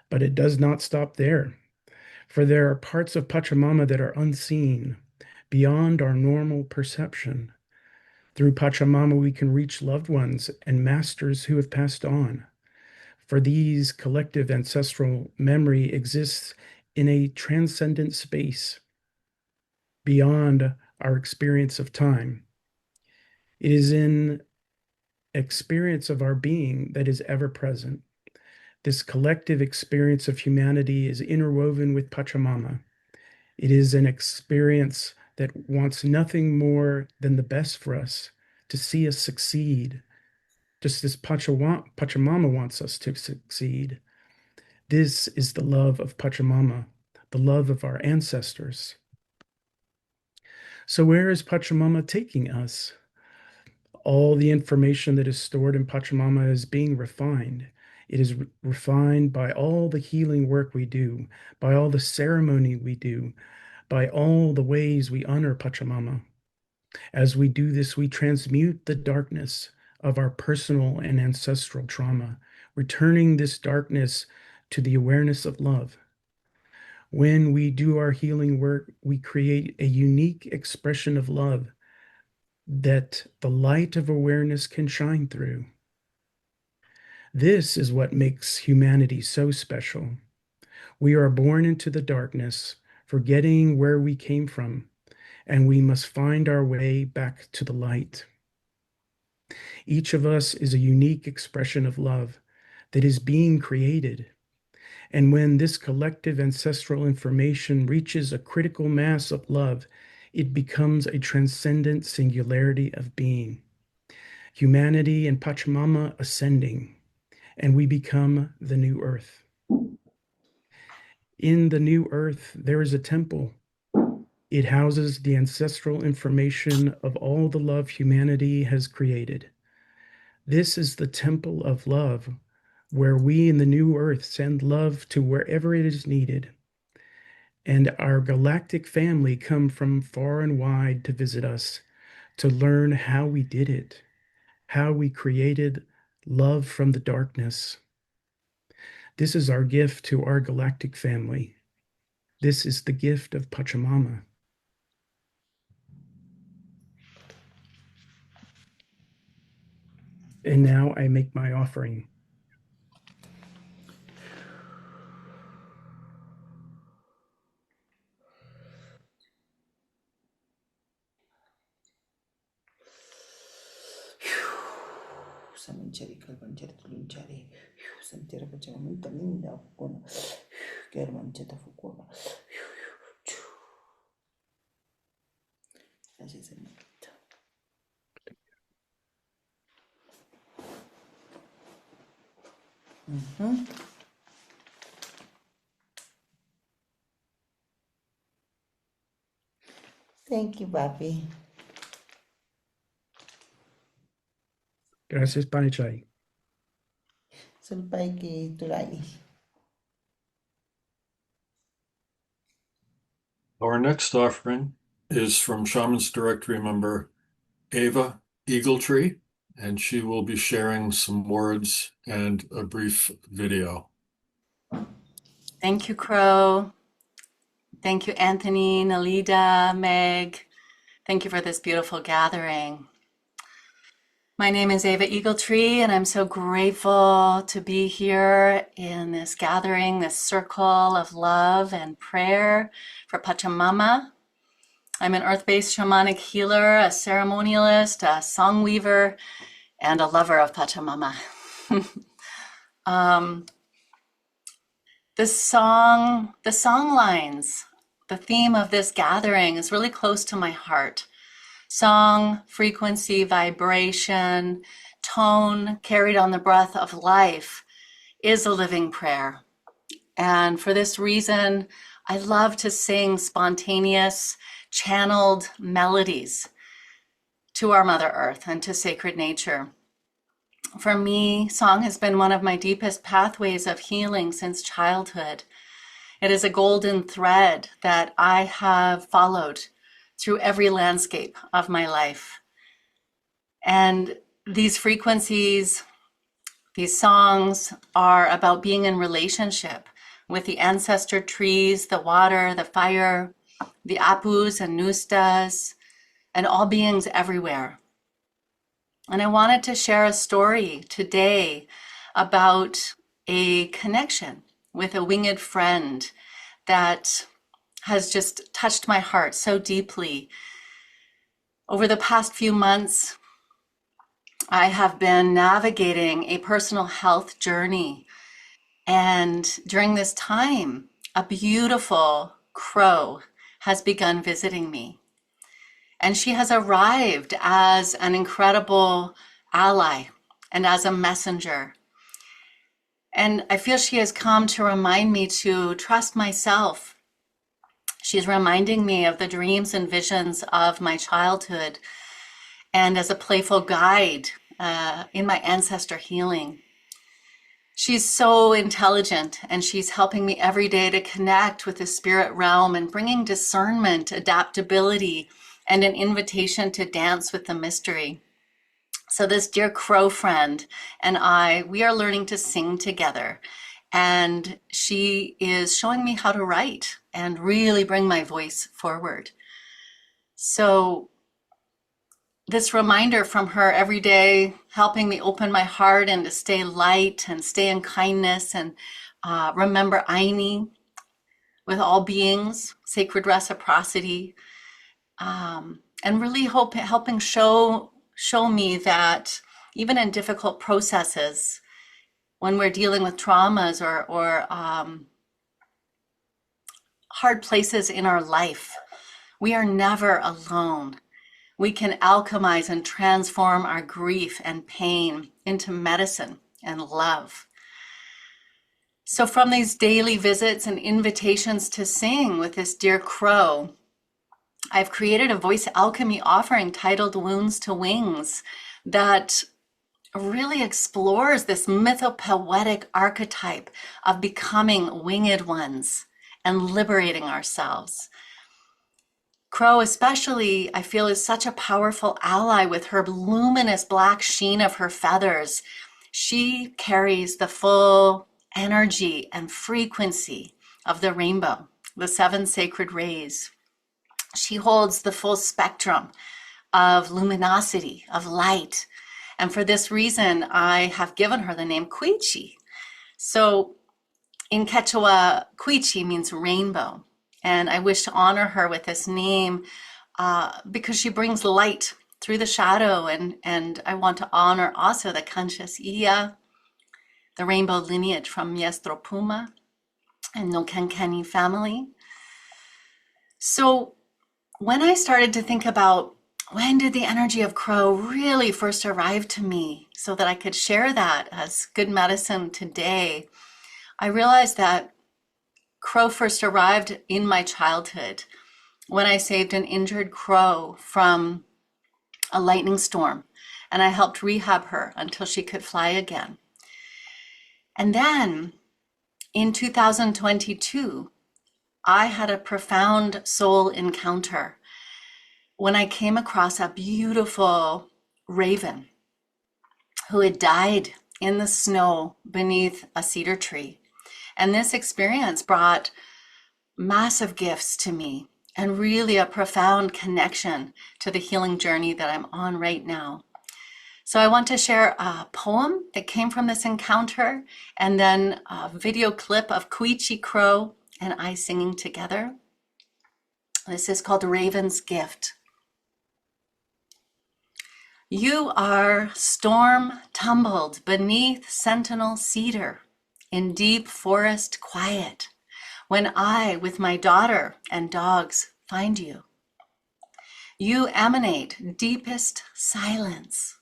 But it does not stop there, for there are parts of Pachamama that are unseen, beyond our normal perception. Through Pachamama, we can reach loved ones and masters who have passed on. For these collective ancestral memory exists in a transcendent space beyond our experience of time. It is in experience of our being that is ever present. This collective experience of humanity is interwoven with Pachamama. It is an experience that wants nothing more than the best for us, to see us succeed, just as Pachamama wants us to succeed. This is the love of Pachamama, the love of our ancestors. So where is Pachamama taking us? All the information that is stored in Pachamama is being refined. It is refined by all the healing work we do, by all the ceremony we do, by all the ways we honor Pachamama. As we do this, we transmute the darkness of our personal and ancestral trauma, returning this darkness to the awareness of love. When we do our healing work, we create a unique expression of love that the light of awareness can shine through. This is what makes humanity so special. We are born into the darkness, forgetting where we came from, and we must find our way back to the light. Each of us is a unique expression of love that is being created. And when this collective ancestral information reaches a critical mass of love, it becomes a transcendent singularity of being. Humanity and Pachamama ascending, and we become the new earth. In the new earth, there is a temple. It houses the ancestral information of all the love humanity has created. This is the temple of love, where we in the new earth send love to wherever it is needed. And our galactic family come from far and wide to visit us, to learn how we did it, how we created love from the darkness. This is our gift to our galactic family. This is the gift of Pachamama. And now I make my offering. Thank you, papi. Gracias, Panichay. Sulpay ki turay. Our next offering is from Shamans Directory member Ava Eagletree, and she will be sharing some words and a brief video. Thank you, Crow. Thank you, Anthony, Nelida, Meg. Thank you for this beautiful gathering. My name is Ava Eagletree, and I'm so grateful to be here in this gathering, this circle of love and prayer for Pachamama. I'm an earth-based shamanic healer, a ceremonialist, a song weaver, and a lover of Pachamama. The songlines, the theme of this gathering is really close to my heart. Song, frequency, vibration, tone carried on the breath of life is a living prayer. And for this reason, I love to sing spontaneous, channeled melodies to our Mother Earth and to sacred nature. For me, song has been one of my deepest pathways of healing since childhood. It is a golden thread that I have followed through every landscape of my life. And these frequencies, these songs are about being in relationship with the ancestor trees, the water, the fire, the apus and nustas, and all beings everywhere. And I wanted to share a story today about a connection with a winged friend that has just touched my heart so deeply. Over the past few months, I have been navigating a personal health journey. And during this time, a beautiful crow has begun visiting me. And she has arrived as an incredible ally and as a messenger. And I feel she has come to remind me to trust myself. She's reminding me of the dreams and visions of my childhood and as a playful guide in my ancestor healing. She's so intelligent, and she's helping me every day to connect with the spirit realm and bringing discernment, adaptability, and an invitation to dance with the mystery. So this dear crow friend and I, we are learning to sing together. And she is showing me how to write and really bring my voice forward. So this reminder from her every day, helping me open my heart and to stay light and stay in kindness and remember Aini with all beings, sacred reciprocity, and really helping show me that even in difficult processes, when we're dealing with traumas or hard places in our life, we are never alone. We can alchemize and transform our grief and pain into medicine and love. So from these daily visits and invitations to sing with this dear crow, I've created a voice alchemy offering titled Wounds to Wings that really explores this mythopoetic archetype of becoming winged ones and liberating ourselves. Crow especially, I feel, is such a powerful ally with her luminous black sheen of her feathers. She carries the full energy and frequency of the rainbow, the 7 sacred rays. She holds the full spectrum of luminosity, of light. And for this reason, I have given her the name Quichi. So in Quechua, Quichi means rainbow. And I wish to honor her with this name because she brings light through the shadow. And I want to honor also the Conscious Iya, the rainbow lineage from Miestro Puma and Nokenkeni family. So when I started to think about when did the energy of crow really first arrive to me so that I could share that as good medicine today, I realized that crow first arrived in my childhood when I saved an injured crow from a lightning storm, and I helped rehab her until she could fly again. And then in 2022, I had a profound soul encounter when I came across a beautiful raven who had died in the snow beneath a cedar tree. And this experience brought massive gifts to me and really a profound connection to the healing journey that I'm on right now. So I want to share a poem that came from this encounter and then a video clip of Quichi Crow and I singing together. This is called Raven's Gift. You are storm tumbled beneath sentinel cedar in deep forest quiet when I with my daughter and dogs find you. You emanate deepest silence.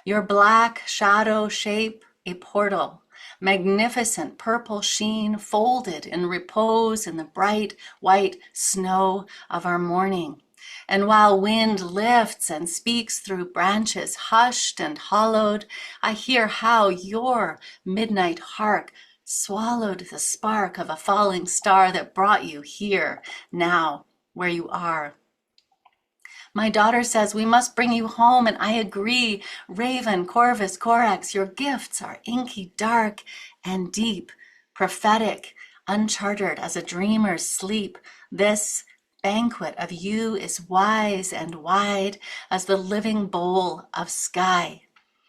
Your black shadow shape a portal, magnificent purple sheen folded in repose in the bright white snow of our morning. And while wind lifts and speaks through branches hushed and hollowed, I hear how your midnight hark swallowed the spark of a falling star that brought you here, now, where you are. My daughter says we must bring you home, and I agree. Raven, Corvus, Corax, your gifts are inky, dark, and deep, prophetic, unchartered as a dreamer's sleep. This banquet of you is wise and wide as the living bowl of sky,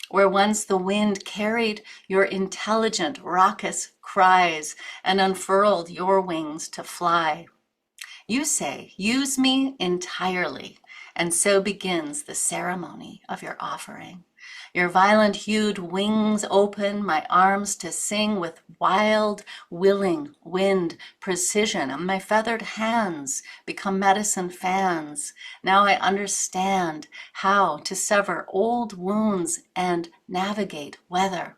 where once the wind carried your intelligent, raucous cries and unfurled your wings to fly. You say, use me entirely, and so begins the ceremony of your offering. Your violent-hued wings open my arms to sing with wild, willing wind precision, and my feathered hands become medicine fans. Now I understand how to sever old wounds and navigate weather.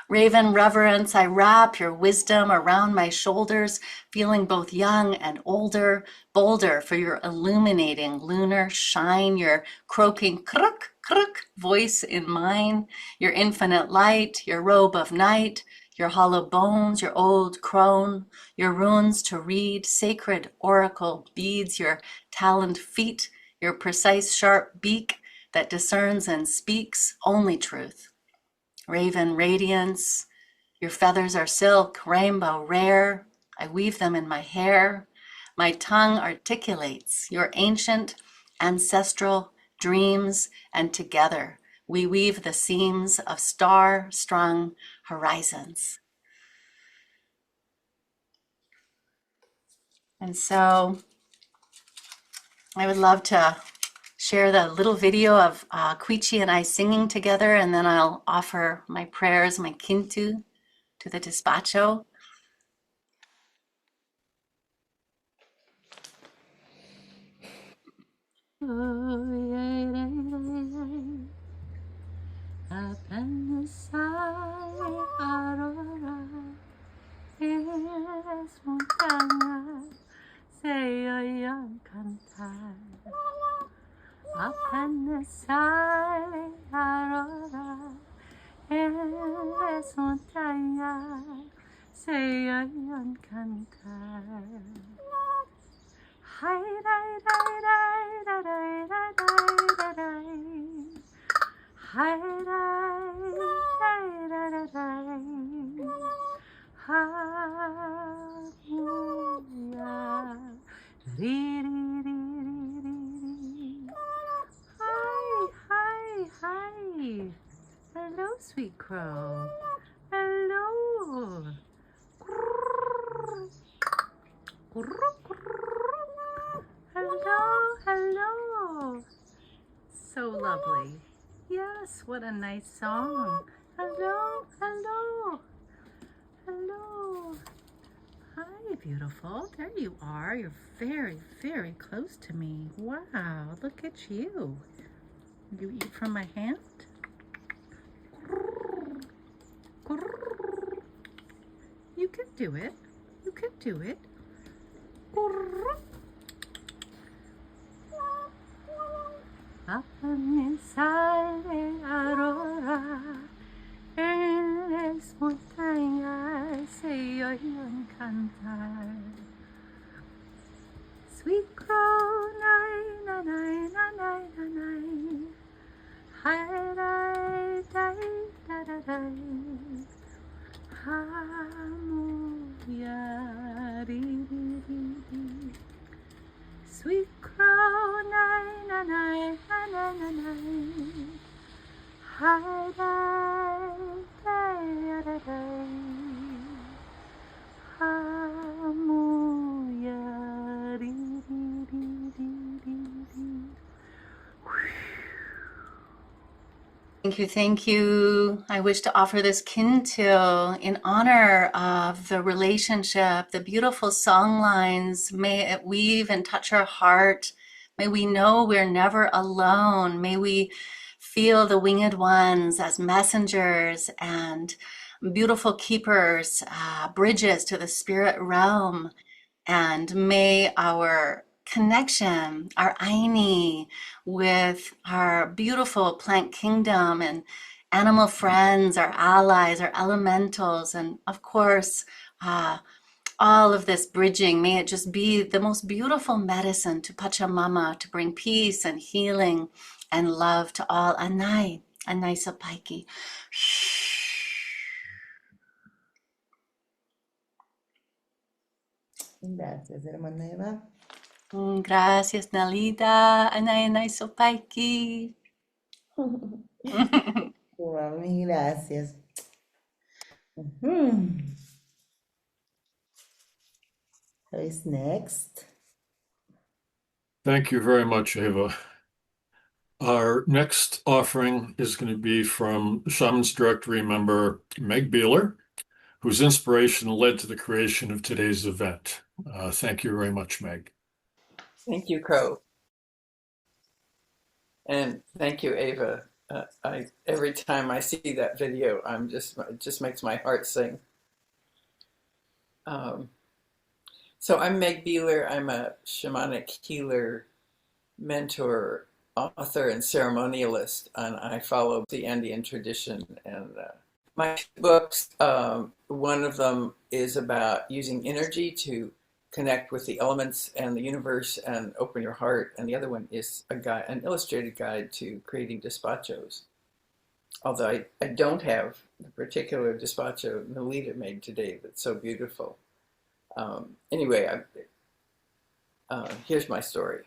Raven reverence, I wrap your wisdom around my shoulders, feeling both young and older, bolder for your illuminating lunar shine, your croaking kruk, kruk voice in mine, your infinite light, your robe of night, your hollow bones, your old crone, your runes to read, sacred oracle beads, your taloned feet, your precise sharp beak that discerns and speaks only truth. Raven radiance, your feathers are silk, rainbow rare. I weave them in my hair. My tongue articulates your ancient, ancestral dreams, and together we weave the seams of star-strung horizons. And so I would love to share the little video of Quichi and I singing together, and then I'll offer my prayers, my kintu, to the Despacho. Eres montaña, se oyen cantar. Apenas sale aurora, eres montaña, se oyen cantar. Hi, dai, dai, dai, dai, dai, dai, dai, dai. Hi, dai, dai, dai, dai, dai. Hallelujah. Ri, ri, ri, ri, ri. Hi, hi, hi. Hello, sweet crow. Hello. Hello, hello. So lovely. Yes, what a nice song. Hello, hello. Hello. Hi, beautiful. There you are. You're very, very close to me. Wow, look at you. You eat from my hand? You can do it. You can do it. Apenas sale aurora, en las montañas se oyen cantar. Sweet crow, nai, na, nai, na, nai, na, nai. Hi, dai, dai, da, da, dai. Hamuya, ri, ri, ri, ri. Sweet crow, nai, na, nai, na, na, na, nai. Hi, dai, dai, da, dai. Hamuya, ri, ri, ri, ri, ri, ri. Thank you. I wish to offer this kintu in honor of the relationship, the beautiful song lines. May it weave and touch our heart. May we know we're never alone. May we feel the winged ones as messengers and beautiful keepers, bridges to the spirit realm. And may our connection, our aini, with our beautiful plant kingdom and animal friends, our allies, our elementals, and of course, all of this bridging, may it just be the most beautiful medicine to Pachamama to bring peace and healing and love to all. Anai, Anai Sapaiki. Gracias, hermana Eva. Gracias, Nelida. Anay, Anay Sopaiki. Mil gracias. Who is next? Thank you very much, Ava. Our next offering is going to be from Shamans Directory member Meg Beeler, whose inspiration led to the creation of today's event. Thank you very much, Meg. Thank you, Crow. And thank you, Ava. Every time I see that video, it just makes my heart sing. So I'm Meg Beeler. I'm a shamanic healer, mentor, author, and ceremonialist, and I follow the Andean tradition. And my books, one of them is about using energy to connect with the elements and the universe and open your heart, and the other one is an illustrated guide to creating despachos. Although I don't have the particular despacho Nelida made today that's so beautiful. Anyway, here's my story.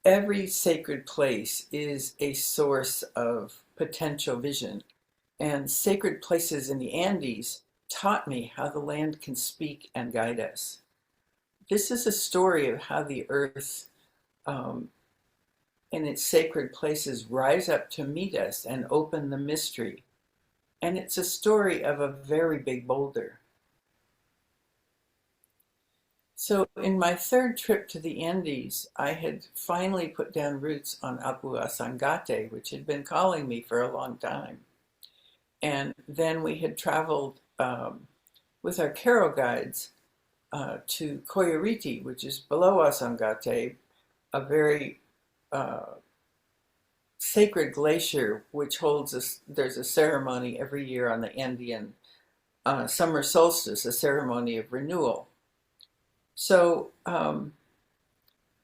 Every sacred place is a source of potential vision, and sacred places in the Andes taught me how the land can speak and guide us. This is a story of how the earth and its sacred places rise up to meet us and open the mystery. And it's a story of a very big boulder. So in my third trip to the Andes, I had finally put down roots on Apu Asangate, which had been calling me for a long time. And then we had traveled with our Caro guides to Coyariti, which is below Asangate, a very sacred glacier, which there's a ceremony every year on the Andean summer solstice, a ceremony of renewal. So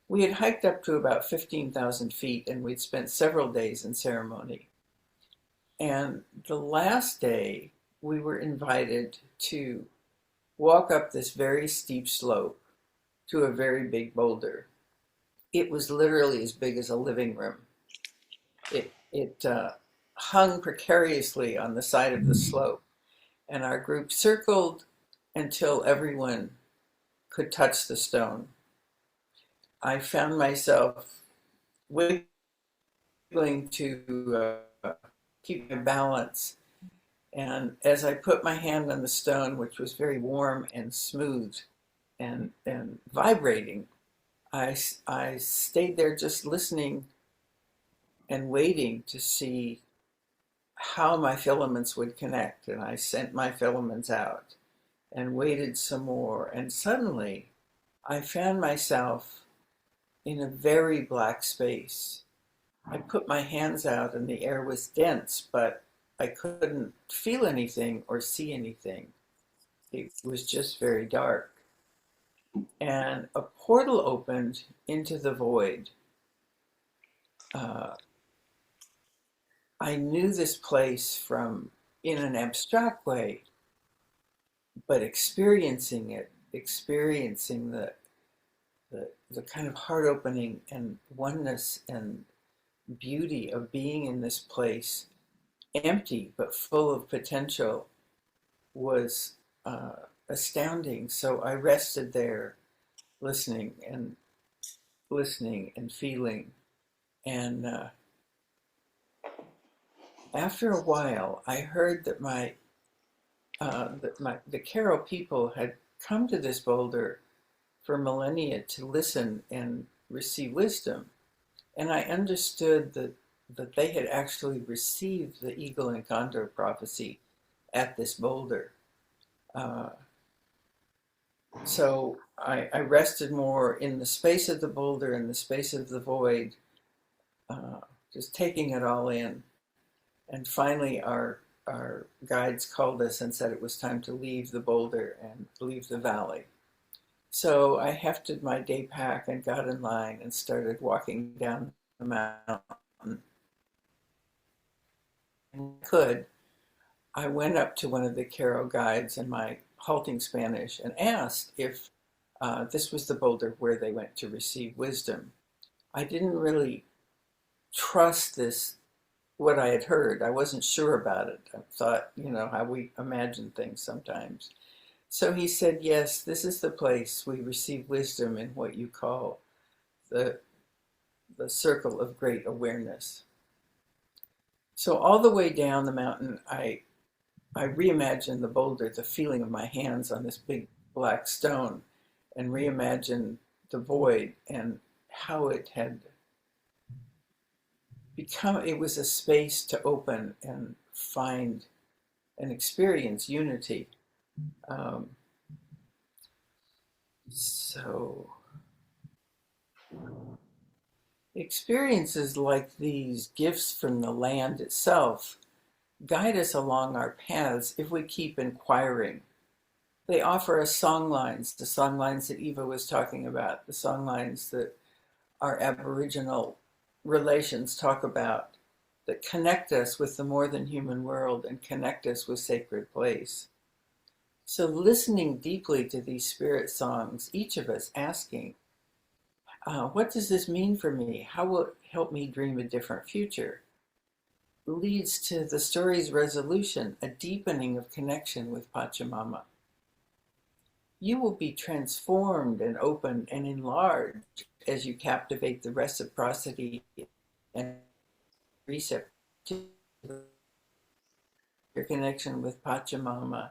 we had hiked up to about 15,000 feet, and we'd spent several days in ceremony. And the last day, we were invited to walk up this very steep slope to a very big boulder. It was literally as big as a living room. It hung precariously on the side of the slope, and our group circled until everyone could touch the stone. I found myself wiggling to keep my balance, and as I put my hand on the stone, which was very warm and smooth and vibrating, I stayed there just listening and waiting to see how my filaments would connect. And I sent my filaments out and waited some more. And suddenly I found myself in a very black space. I put my hands out and the air was dense, but I couldn't feel anything or see anything. It was just very dark. And a portal opened into the void. I knew this place from in an abstract way, but experiencing the kind of heart opening and oneness and beauty of being in this place, empty but full of potential, was astounding. So I rested there, listening and feeling. And after a while, I heard that the Caro people had come to this boulder for millennia to listen and receive wisdom. And I understood that they had actually received the eagle and condor prophecy at this boulder. So I rested more in the space of the boulder, in the space of the void, just taking it all in. And finally, our guides called us and said it was time to leave the boulder and leave the valley. So I hefted my day pack and got in line and started walking down the mountain. I went up to one of the Caro guides in my halting Spanish and asked if this was the boulder where they went to receive wisdom. I didn't really trust what I had heard. I wasn't sure about it. I thought, how we imagine things sometimes. So he said, yes, this is the place we receive wisdom in what you call the circle of great awareness. So all the way down the mountain, I reimagined the boulder, the feeling of my hands on this big black stone, and reimagined the void and how it had it was a space to open and find and experience unity. So experiences like these gifts from the land itself guide us along our paths if we keep inquiring. They offer us songlines, the songlines that Eva was talking about, the songlines that our Aboriginal relations talk about, that connect us with the more than human world and connect us with sacred place. So listening deeply to these spirit songs, each of us asking, what does this mean for me? How will it help me dream a different future? Leads to the story's resolution, a deepening of connection with Pachamama. You will be transformed and opened and enlarged as you captivate the reciprocity and receptivity of your connection with Pachamama.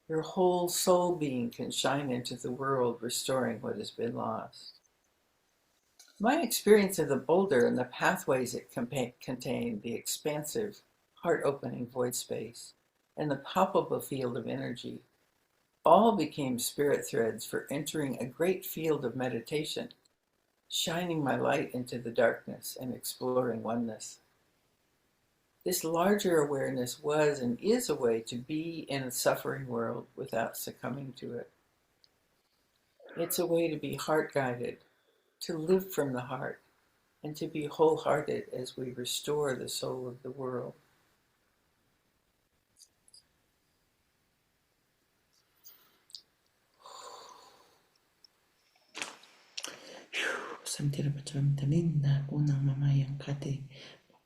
Your whole soul being can shine into the world, restoring what has been lost. My experience of the boulder and the pathways it contained, the expansive, heart-opening void space, and the palpable field of energy, all became spirit threads for entering a great field of meditation, shining my light into the darkness and exploring oneness. This larger awareness was and is a way to be in a suffering world without succumbing to it. It's a way to be heart-guided, to live from the heart, and to be wholehearted as we restore the soul of the world. Sentir Pachamama linda, una mamá yang kate,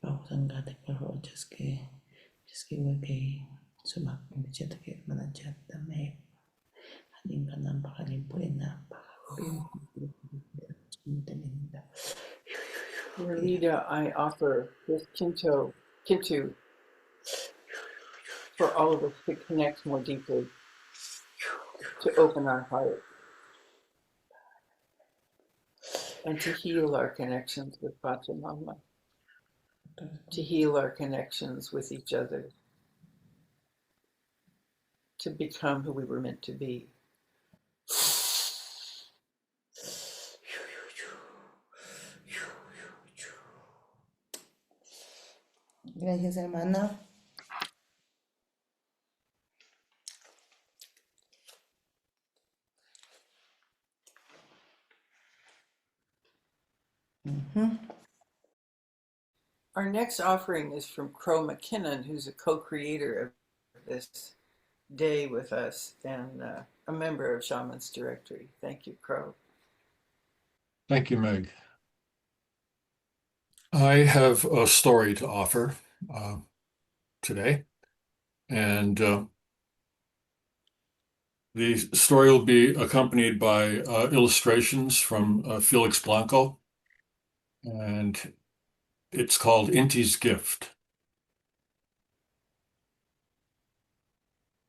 papa usang kate pero just que wake sumak pembicara ke mana jata me, haning kanam pakalim puena, pakalim linda. Nelida, I offer this Kintu, for all of us to connect more deeply, to open our heart, and to heal our connections with Pachamama, to heal our connections with each other, to become who we were meant to be. Gracias, hermana. Our next offering is from Crow McKinnon, who's a co-creator of this day with us and a member of Shamans Directory. Thank you, Crow. Thank you, Meg. I have a story to offer today, and the story will be accompanied by illustrations from Felix Blanco, and it's called Inti's Gift.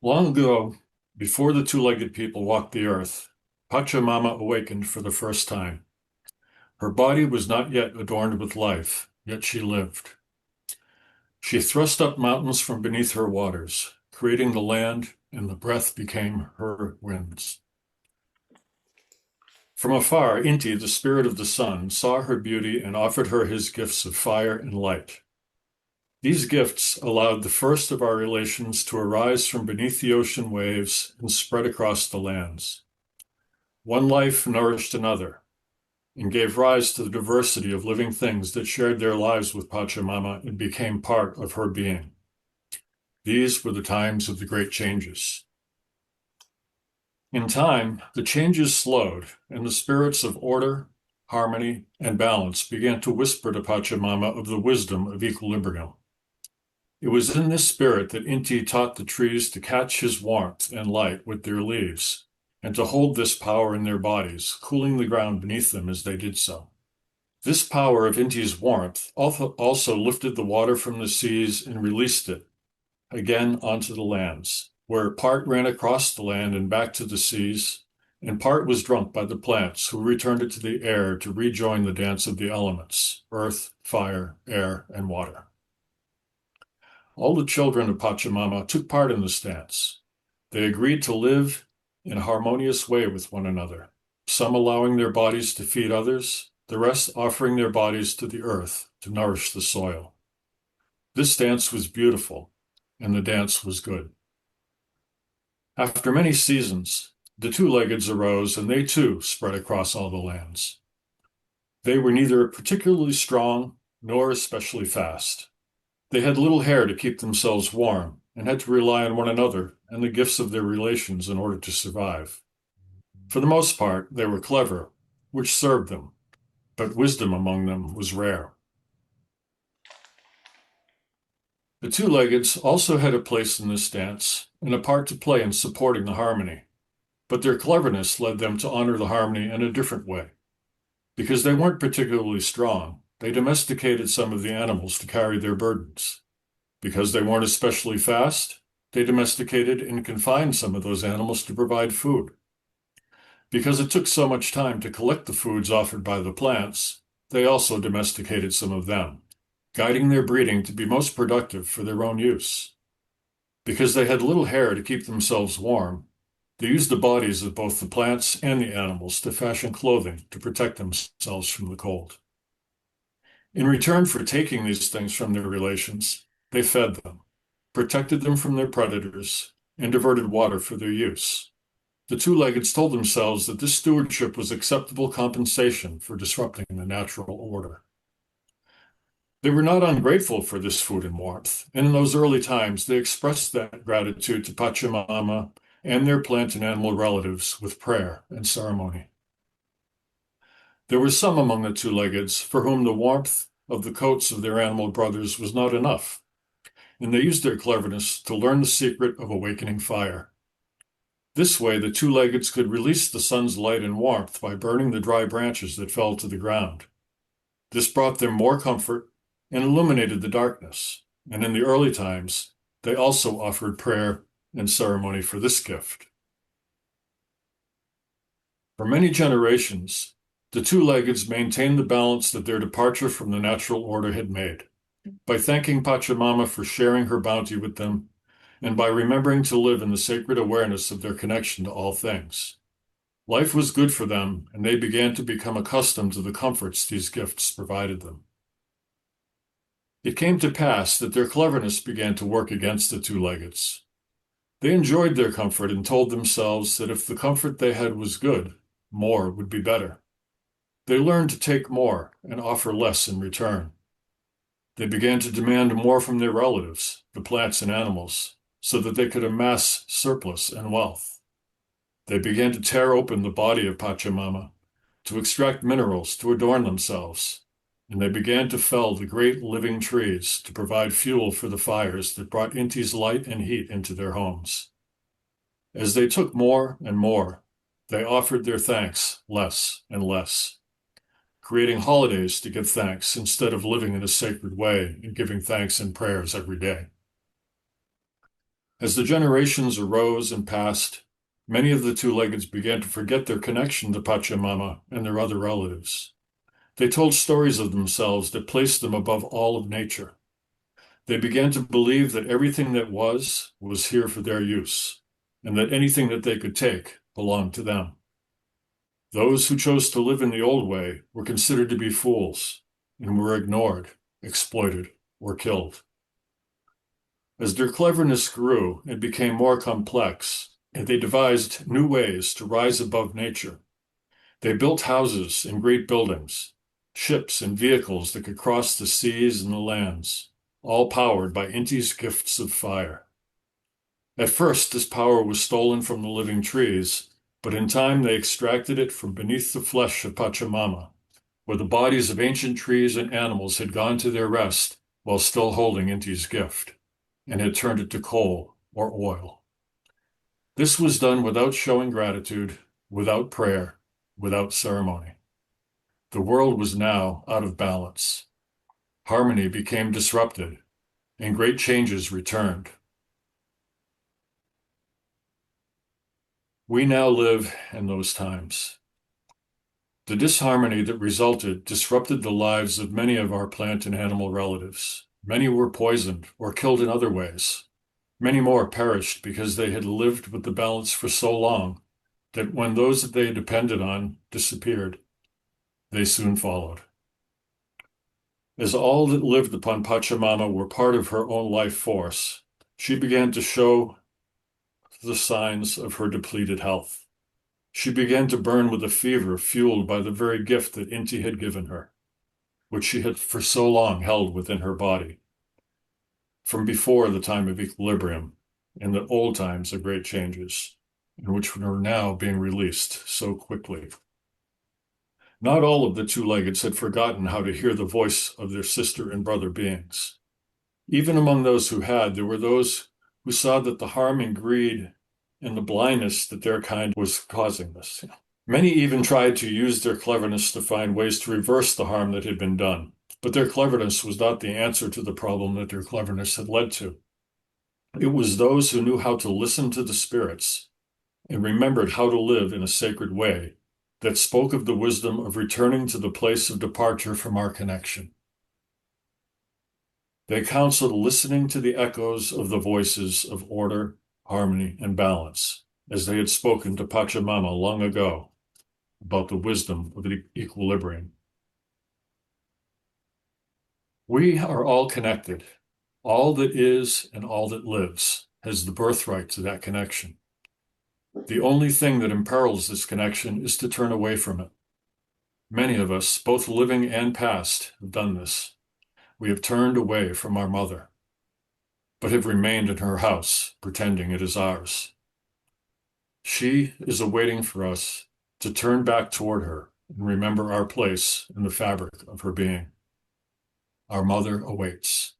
Long ago, before the two-legged people walked the earth, Pachamama awakened for the first time. Her body was not yet adorned with life, yet she lived. She thrust up mountains from beneath her waters, creating the land, and the breath became her winds. From afar, Inti, the spirit of the sun, saw her beauty and offered her his gifts of fire and light. These gifts allowed the first of our relations to arise from beneath the ocean waves and spread across the lands. One life nourished another and gave rise to the diversity of living things that shared their lives with Pachamama and became part of her being. These were the times of the great changes. In time, the changes slowed, and the spirits of order, harmony, and balance began to whisper to Pachamama of the wisdom of equilibrium. It was in this spirit that Inti taught the trees to catch his warmth and light with their leaves, and to hold this power in their bodies, cooling the ground beneath them as they did so. This power of Inti's warmth also lifted the water from the seas and released it again onto the lands, where part ran across the land and back to the seas, and part was drunk by the plants, who returned it to the air to rejoin the dance of the elements, earth, fire, air, and water. All the children of Pachamama took part in this dance. They agreed to live in a harmonious way with one another, some allowing their bodies to feed others, the rest offering their bodies to the earth to nourish the soil. This dance was beautiful, and the dance was good. After many seasons, the two-leggeds arose, and they too spread across all the lands. They were neither particularly strong nor especially fast. They had little hair to keep themselves warm and had to rely on one another and the gifts of their relations in order to survive. For the most part, they were clever, which served them, but wisdom among them was rare. The two-leggeds also had a place in this dance and a part to play in supporting the harmony, but their cleverness led them to honor the harmony in a different way. Because they weren't particularly strong, they domesticated some of the animals to carry their burdens. Because they weren't especially fast, they domesticated and confined some of those animals to provide food. Because it took so much time to collect the foods offered by the plants, they also domesticated some of them, guiding their breeding to be most productive for their own use. Because they had little hair to keep themselves warm, they used the bodies of both the plants and the animals to fashion clothing to protect themselves from the cold. In return for taking these things from their relations, they fed them, protected them from their predators, and diverted water for their use. The two-leggeds told themselves that this stewardship was acceptable compensation for disrupting the natural order. They were not ungrateful for this food and warmth, and in those early times they expressed that gratitude to Pachamama and their plant and animal relatives with prayer and ceremony. There were some among the two-leggeds for whom the warmth of the coats of their animal brothers was not enough, and they used their cleverness to learn the secret of awakening fire. This way, the two-leggeds could release the sun's light and warmth by burning the dry branches that fell to the ground. This brought them more comfort and illuminated the darkness, and in the early times, they also offered prayer and ceremony for this gift. For many generations, the two-leggeds maintained the balance that their departure from the natural order had made, by thanking Pachamama for sharing her bounty with them, and by remembering to live in the sacred awareness of their connection to all things. Life was good for them, and they began to become accustomed to the comforts these gifts provided them. It came to pass that their cleverness began to work against the two-leggeds. They enjoyed their comfort and told themselves that if the comfort they had was good, more would be better. They learned to take more and offer less in return. They began to demand more from their relatives, the plants and animals, so that they could amass surplus and wealth. They began to tear open the body of Pachamama, to extract minerals to adorn themselves, and they began to fell the great living trees to provide fuel for the fires that brought Inti's light and heat into their homes. As they took more and more, they offered their thanks less and less, creating holidays to give thanks instead of living in a sacred way and giving thanks and prayers every day. As the generations arose and passed, many of the two-leggeds began to forget their connection to Pachamama and their other relatives. They told stories of themselves that placed them above all of nature. They began to believe that everything that was here for their use, and that anything that they could take belonged to them. Those who chose to live in the old way were considered to be fools and were ignored, exploited, or killed. As their cleverness grew and became more complex, and they devised new ways to rise above nature, they built houses and great buildings, ships and vehicles that could cross the seas and the lands, all powered by Inti's gifts of fire. At first, this power was stolen from the living trees, but in time they extracted it from beneath the flesh of Pachamama, where the bodies of ancient trees and animals had gone to their rest while still holding Inti's gift, and had turned it to coal or oil. This was done without showing gratitude, without prayer, without ceremony. The world was now out of balance. Harmony became disrupted, and great changes returned. We now live in those times. The disharmony that resulted disrupted the lives of many of our plant and animal relatives. Many were poisoned or killed in other ways. Many more perished because they had lived with the balance for so long that when those that they depended on disappeared, they soon followed. As all that lived upon Pachamama were part of her own life force, she began to show the signs of her depleted health. She began to burn with a fever fueled by the very gift that Inti had given her, which she had for so long held within her body, from before the time of equilibrium, in the old times of great changes, in which were now being released so quickly. Not all of the two-leggeds had forgotten how to hear the voice of their sister and brother beings. Even among those who had, there were those who saw that the harm and greed and the blindness that their kind was causing this. Many even tried to use their cleverness to find ways to reverse the harm that had been done. But their cleverness was not the answer to the problem that their cleverness had led to. It was those who knew how to listen to the spirits and remembered how to live in a sacred way that spoke of the wisdom of returning to the place of departure from our connection. They counseled listening to the echoes of the voices of order, harmony, and balance, as they had spoken to Pachamama long ago about the wisdom of equilibrium. We are all connected. All that is and all that lives has the birthright to that connection. The only thing that imperils this connection is to turn away from it. Many of us, both living and past, have done this. We have turned away from our mother, but have remained in her house, pretending it is ours. She is awaiting for us to turn back toward her and remember our place in the fabric of her being. Our mother awaits.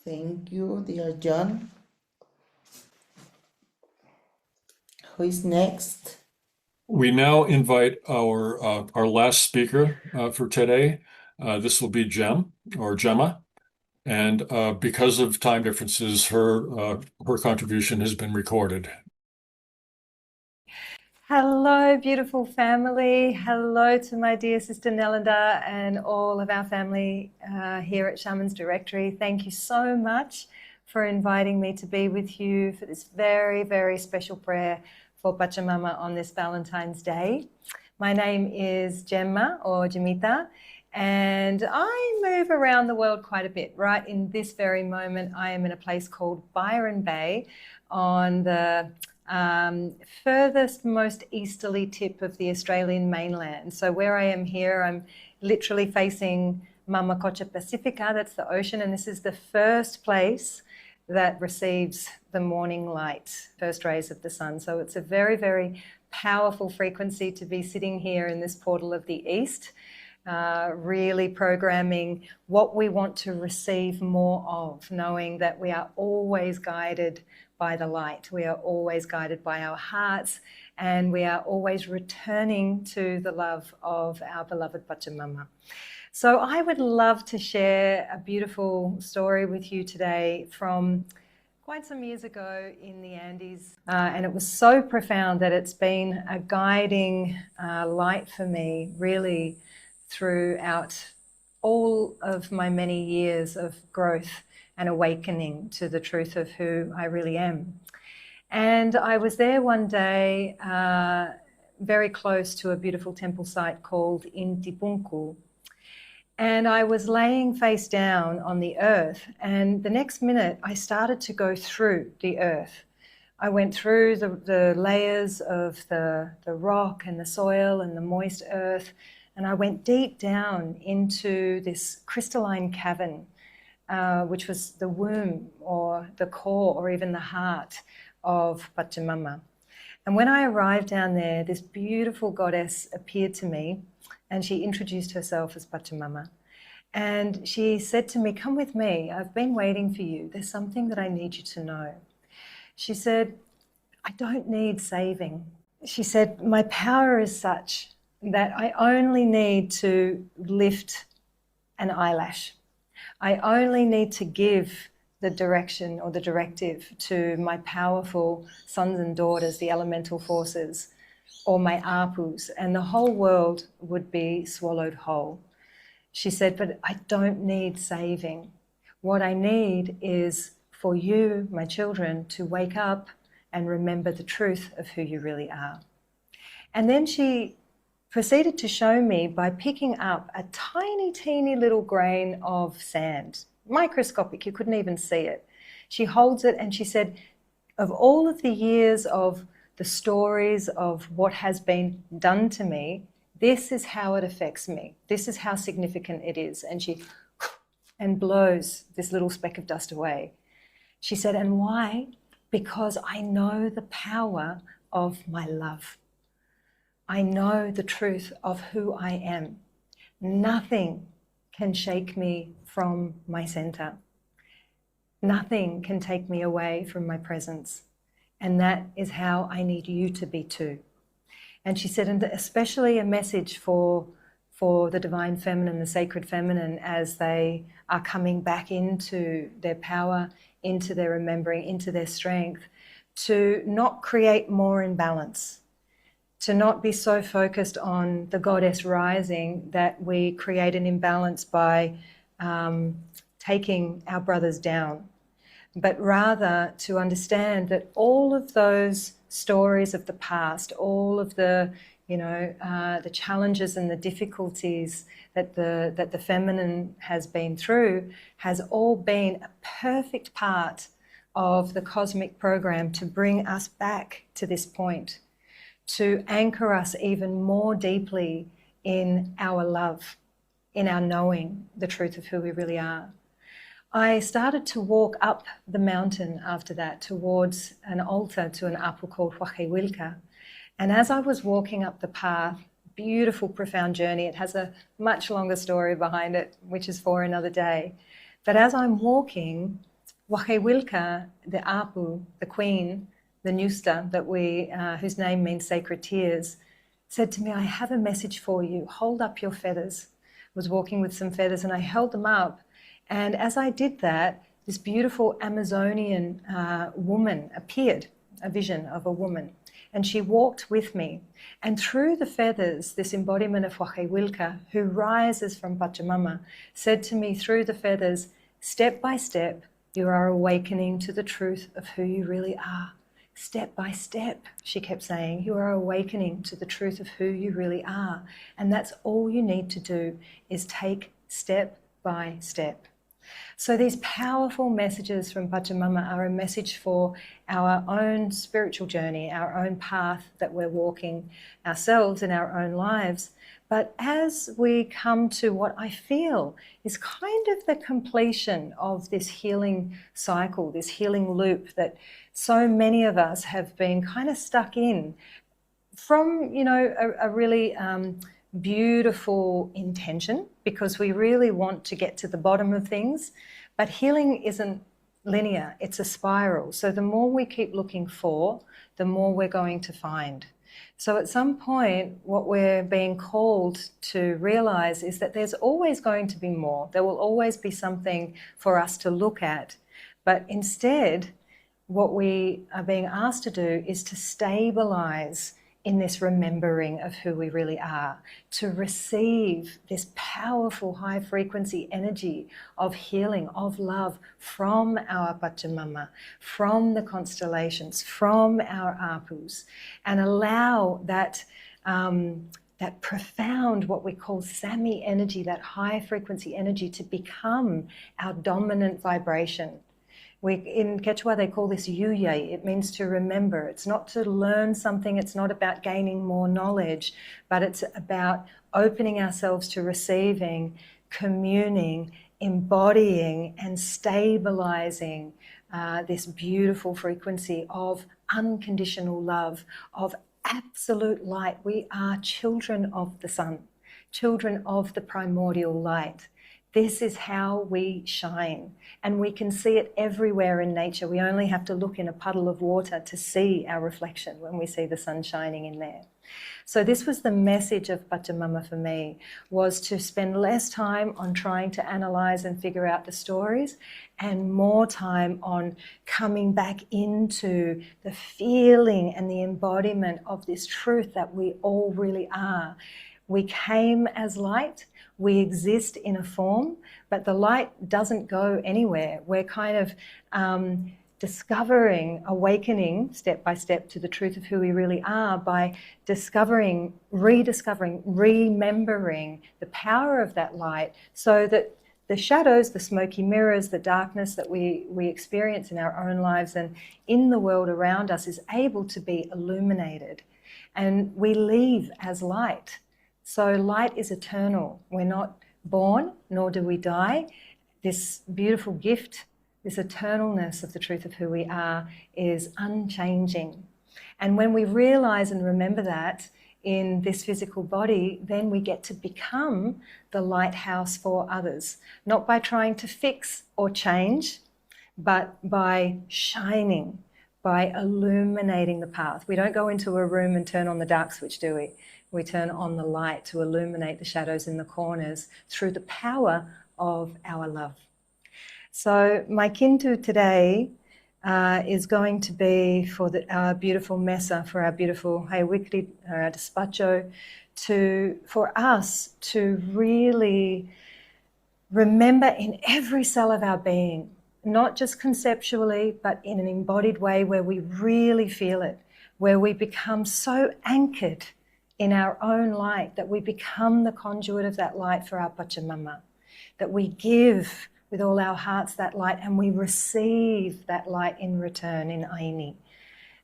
Thank you, dear John. Who is next? We now invite our last speaker for today. This will be Gemma, and because of time differences, her contribution has been recorded. Hello, beautiful family. Hello to my dear sister Nelida and all of our family here at Shamans Directory. Thank you so much for inviting me to be with you for this very, very special prayer for Pachamama on this Valentine's Day. My name is Gemma or Jamita, and I move around the world quite a bit. Right in this very moment, I am in a place called Byron Bay on the furthest, most easterly tip of the Australian mainland. So where I am here, I'm literally facing Mamacocha Pacifica, that's the ocean, and this is the first place that receives the morning light, first rays of the sun. So it's a very, very powerful frequency to be sitting here in this portal of the east, really programming what we want to receive more of, knowing that we are always guided by the light. We are always guided by our hearts, and we are always returning to the love of our beloved Pachamama. So I would love to share a beautiful story with you today from quite some years ago in the Andes, and it was so profound that it's been a guiding light for me really throughout all of my many years of growth and awakening to the truth of who I really am. And I was there one day, very close to a beautiful temple site called Intipunku. And I was laying face down on the earth, and the next minute I started to go through the earth I went through the layers of the rock and the soil and the moist earth, and I went deep down into this crystalline cavern, which was the womb or the core or even the heart of Pachamama. And when I arrived down there, this beautiful goddess appeared to me, and she introduced herself as Pachamama. And she said to me, "Come with me, I've been waiting for you. There's something that I need you to know." She said, "I don't need saving." She said, "My power is such that I only need to lift an eyelash. I only need to give the direction or the directive to my powerful sons and daughters, the elemental forces, or my apus, and the whole world would be swallowed whole." She said, "But I don't need saving. What I need is for you, my children, to wake up and remember the truth of who you really are." And then she proceeded to show me by picking up a tiny, teeny little grain of sand, microscopic, you couldn't even see it. She holds it and she said, "Of all of the years of the stories of what has been done to me, this is how it affects me. This is how significant it is." And she blows this little speck of dust away. She said, "And why? Because I know the power of my love. I know the truth of who I am. Nothing can shake me from my center. Nothing can take me away from my presence. And that is how I need you to be too." And she said, and especially a message for the divine feminine, the sacred feminine, as they are coming back into their power, into their remembering, into their strength, to not create more imbalance, to not be so focused on the goddess rising that we create an imbalance by taking our brothers down, but rather to understand that all of those stories of the past, all of the the challenges and the difficulties that the feminine has been through, has all been a perfect part of the cosmic program to bring us back to this point, to anchor us even more deeply in our love, in our knowing the truth of who we really are. I started to walk up the mountain after that towards an altar to an apu called Vilca. And as I was walking up the path, beautiful, profound journey, it has a much longer story behind it, which is for another day. But as I'm walking, Vilca, the apu, the queen, the Nusta, whose name means sacred tears, said to me, "I have a message for you. Hold up your feathers." I was walking with some feathers and I held them up. And as I did that, this beautiful Amazonian woman appeared, a vision of a woman. And she walked with me. And through the feathers, this embodiment of Vilca, who rises from Pachamama, said to me through the feathers, "Step by step, you are awakening to the truth of who you really are. Step by step," she kept saying, "you are awakening to the truth of who you really are. And that's all you need to do, is take step by step." So these powerful messages from Pachamama are a message for our own spiritual journey, our own path that we're walking ourselves in our own lives. But as we come to what I feel is kind of the completion of this healing cycle, this healing loop that so many of us have been kind of stuck in from, a really beautiful intention, because we really want to get to the bottom of things. But healing isn't linear, it's a spiral. So the more we keep looking for, the more we're going to find. So at some point, what we're being called to realize is that there's always going to be more. There will always be something for us to look at. But instead, what we are being asked to do is to stabilize in this remembering of who we really are, to receive this powerful high frequency energy of healing, of love from our Pachamama, from the constellations, from our apus, and allow that that profound, what we call Sami energy, that high frequency energy, to become our dominant vibration. In Quechua, they call this yuye. It means to remember. It's not to learn something. It's not about gaining more knowledge, but it's about opening ourselves to receiving, communing, embodying, and stabilizing this beautiful frequency of unconditional love, of absolute light. We are children of the sun, children of the primordial light. This is how we shine, and we can see it everywhere in nature. We only have to look in a puddle of water to see our reflection when we see the sun shining in there. So this was the message of Pachamama for me, was to spend less time on trying to analyze and figure out the stories and more time on coming back into the feeling and the embodiment of this truth that we all really are. We came as light, we exist in a form, but the light doesn't go anywhere. We're kind of discovering, awakening step by step to the truth of who we really are by discovering, rediscovering, remembering the power of that light, so that the shadows, the smoky mirrors, the darkness that we experience in our own lives and in the world around us is able to be illuminated. And we leave as light. So light is eternal. We're not born, nor do we die. This beautiful gift, this eternalness of the truth of who we are, is unchanging. And when we realize and remember that in this physical body, then we get to become the lighthouse for others, not by trying to fix or change, but by shining, by illuminating the path. We don't go into a room and turn on the dark switch, do we? We turn on the light to illuminate the shadows in the corners through the power of our love. So my kintu today is going to be for our beautiful mesa, for our beautiful Hayawikri, our Despacho, for us to really remember in every cell of our being, not just conceptually, but in an embodied way where we really feel it, where we become so anchored in our own light that we become the conduit of that light for our Pachamama, that we give with all our hearts that light and we receive that light in return in Aini.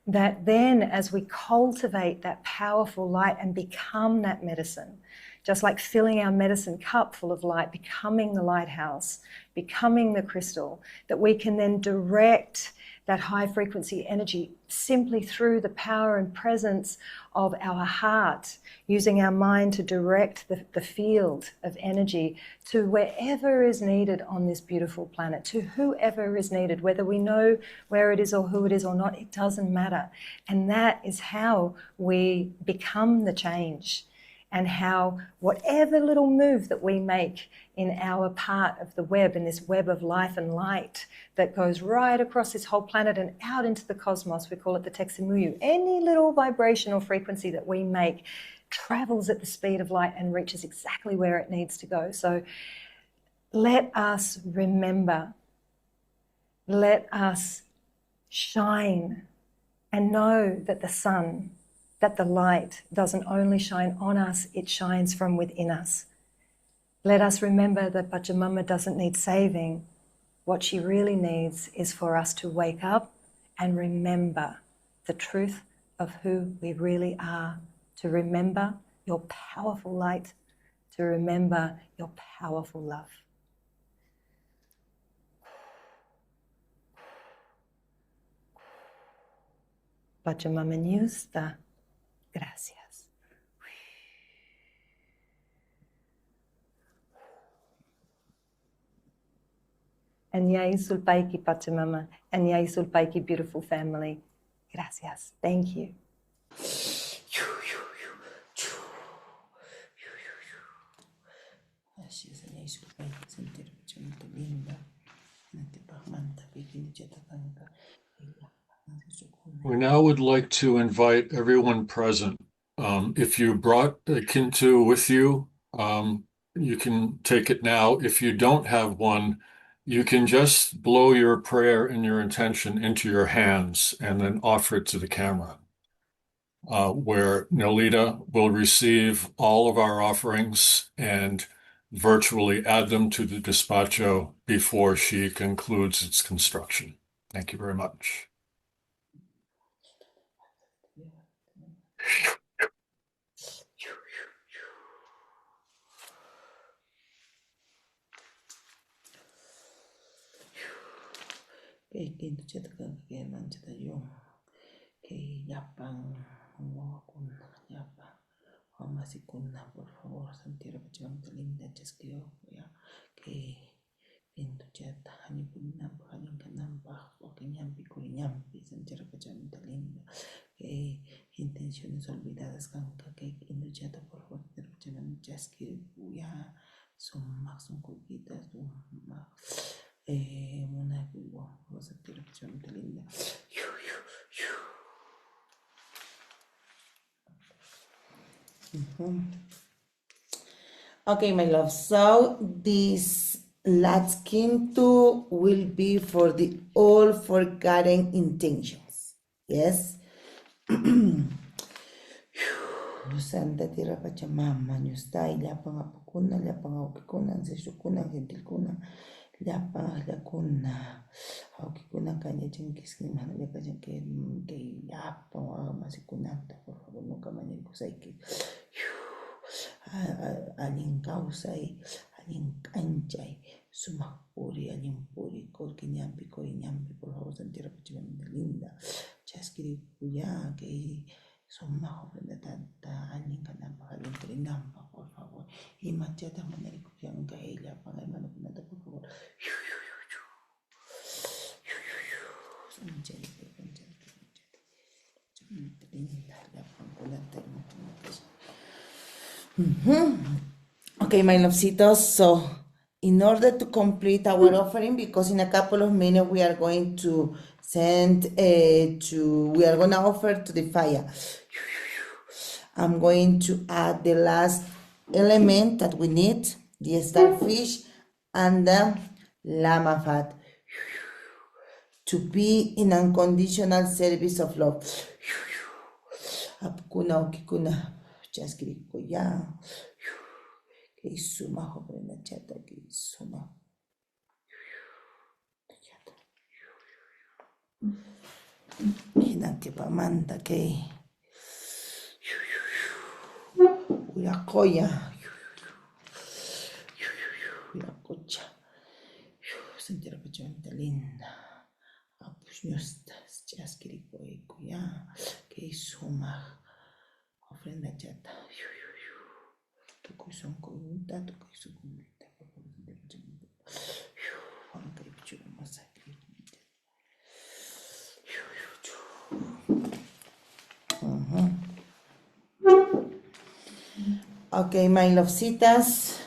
That then as we cultivate that powerful light and become that medicine, just like filling our medicine cup full of light, becoming the lighthouse, becoming the crystal, that we can then direct that high frequency energy simply through the power and presence of our heart, using our mind to direct the field of energy to wherever is needed on this beautiful planet, to whoever is needed, whether we know where it is or who it is or not, it doesn't matter. And that is how we become the change, and how whatever little move that we make in our part of the web, in this web of life and light that goes right across this whole planet and out into the cosmos, we call it the Teximuyu. Any little vibration or frequency that we make travels at the speed of light and reaches exactly where it needs to go. So let us remember, let us shine and know that the sun, that the light doesn't only shine on us, it shines from within us. Let us remember that Pachamama doesn't need saving. What she really needs is for us to wake up and remember the truth of who we really are, to remember your powerful light, to remember your powerful love. Pachamama Nyusta. Gracias. Anyai Sulpaiki Pachamama, Anyai Sulpaiki beautiful family. Gracias. Thank you. We now would like to invite everyone present. If you brought a Kintu with you, you can take it now. If you don't have one, you can just blow your prayer and your intention into your hands and then offer it to the camera, where Nelida will receive all of our offerings and virtually add them to the despacho before she concludes its construction. Thank you very much. Por favor, Santiago, Pachamama, linda, chasqueo, ya, que pinto chata, hanipunam, halinkanam, bajo, kiñampi, curiñampi, Santiago, Pachamama, linda, que intenciones olvidadas, canca, que pinto chata, por favor, Santiago, Pachamama, chasqueo, ya, son más, son coquitas, son más, una, Santiago, Pachamama, linda, Okay, my love. So this last quinto will be for the all forgotten intentions. Yes. Santa Tierra Pachamama, Nyustai, Llapang Apukuna, Llapang Aukikuna, Seshukuna, Gentilkuna, Llapang Lakuna, Aukikuna, Kanya Chinkis, Kimana, Yapajan, que Llapang, Masikunata, por favor, nunca mañana Kusaiki. Alin kausay, alin kanchay, sumakpuri, alin puri, kolkinyampi, korinyampi, por favor, Santiago Pachamama, linda, chaskiri kuya, que sumak ofrenda tanta, alin kanampa, alin trinampa, por favor, y machata manerico, yang kaila, pangay manukunata, por favor, Santiago, linda, la panculata, y Okay, my lovesitos, so in order to complete our offering, because in a couple of minutes we are going to we are going to offer to the fire. I'm going to add the last element that we need, the starfish and the llama fat, to be in unconditional service of love. Apkuna okikuna. Chaskiriko ya, que suma joven chata, que suma. Hinante pamanta, que urakoya, urakocha, Santiago Pachamama, linda, apuñustas, chaskiriko ya, que suma. Ofrenda chata. Tukuy son coyunta, tukuy son coyunta. Okay, my lovesitas.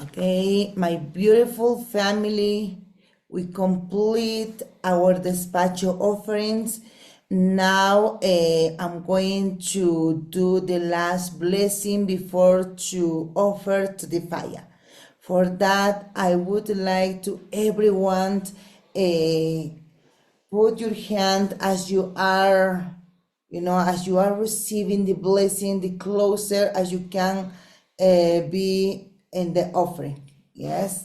Okay, my beautiful family, we complete our despacho offerings. Now I'm going to do the last blessing before to offer to the fire. For that, I would like to everyone put your hand as you are, as you are receiving the blessing, the closer as you can be in the offering. Yes.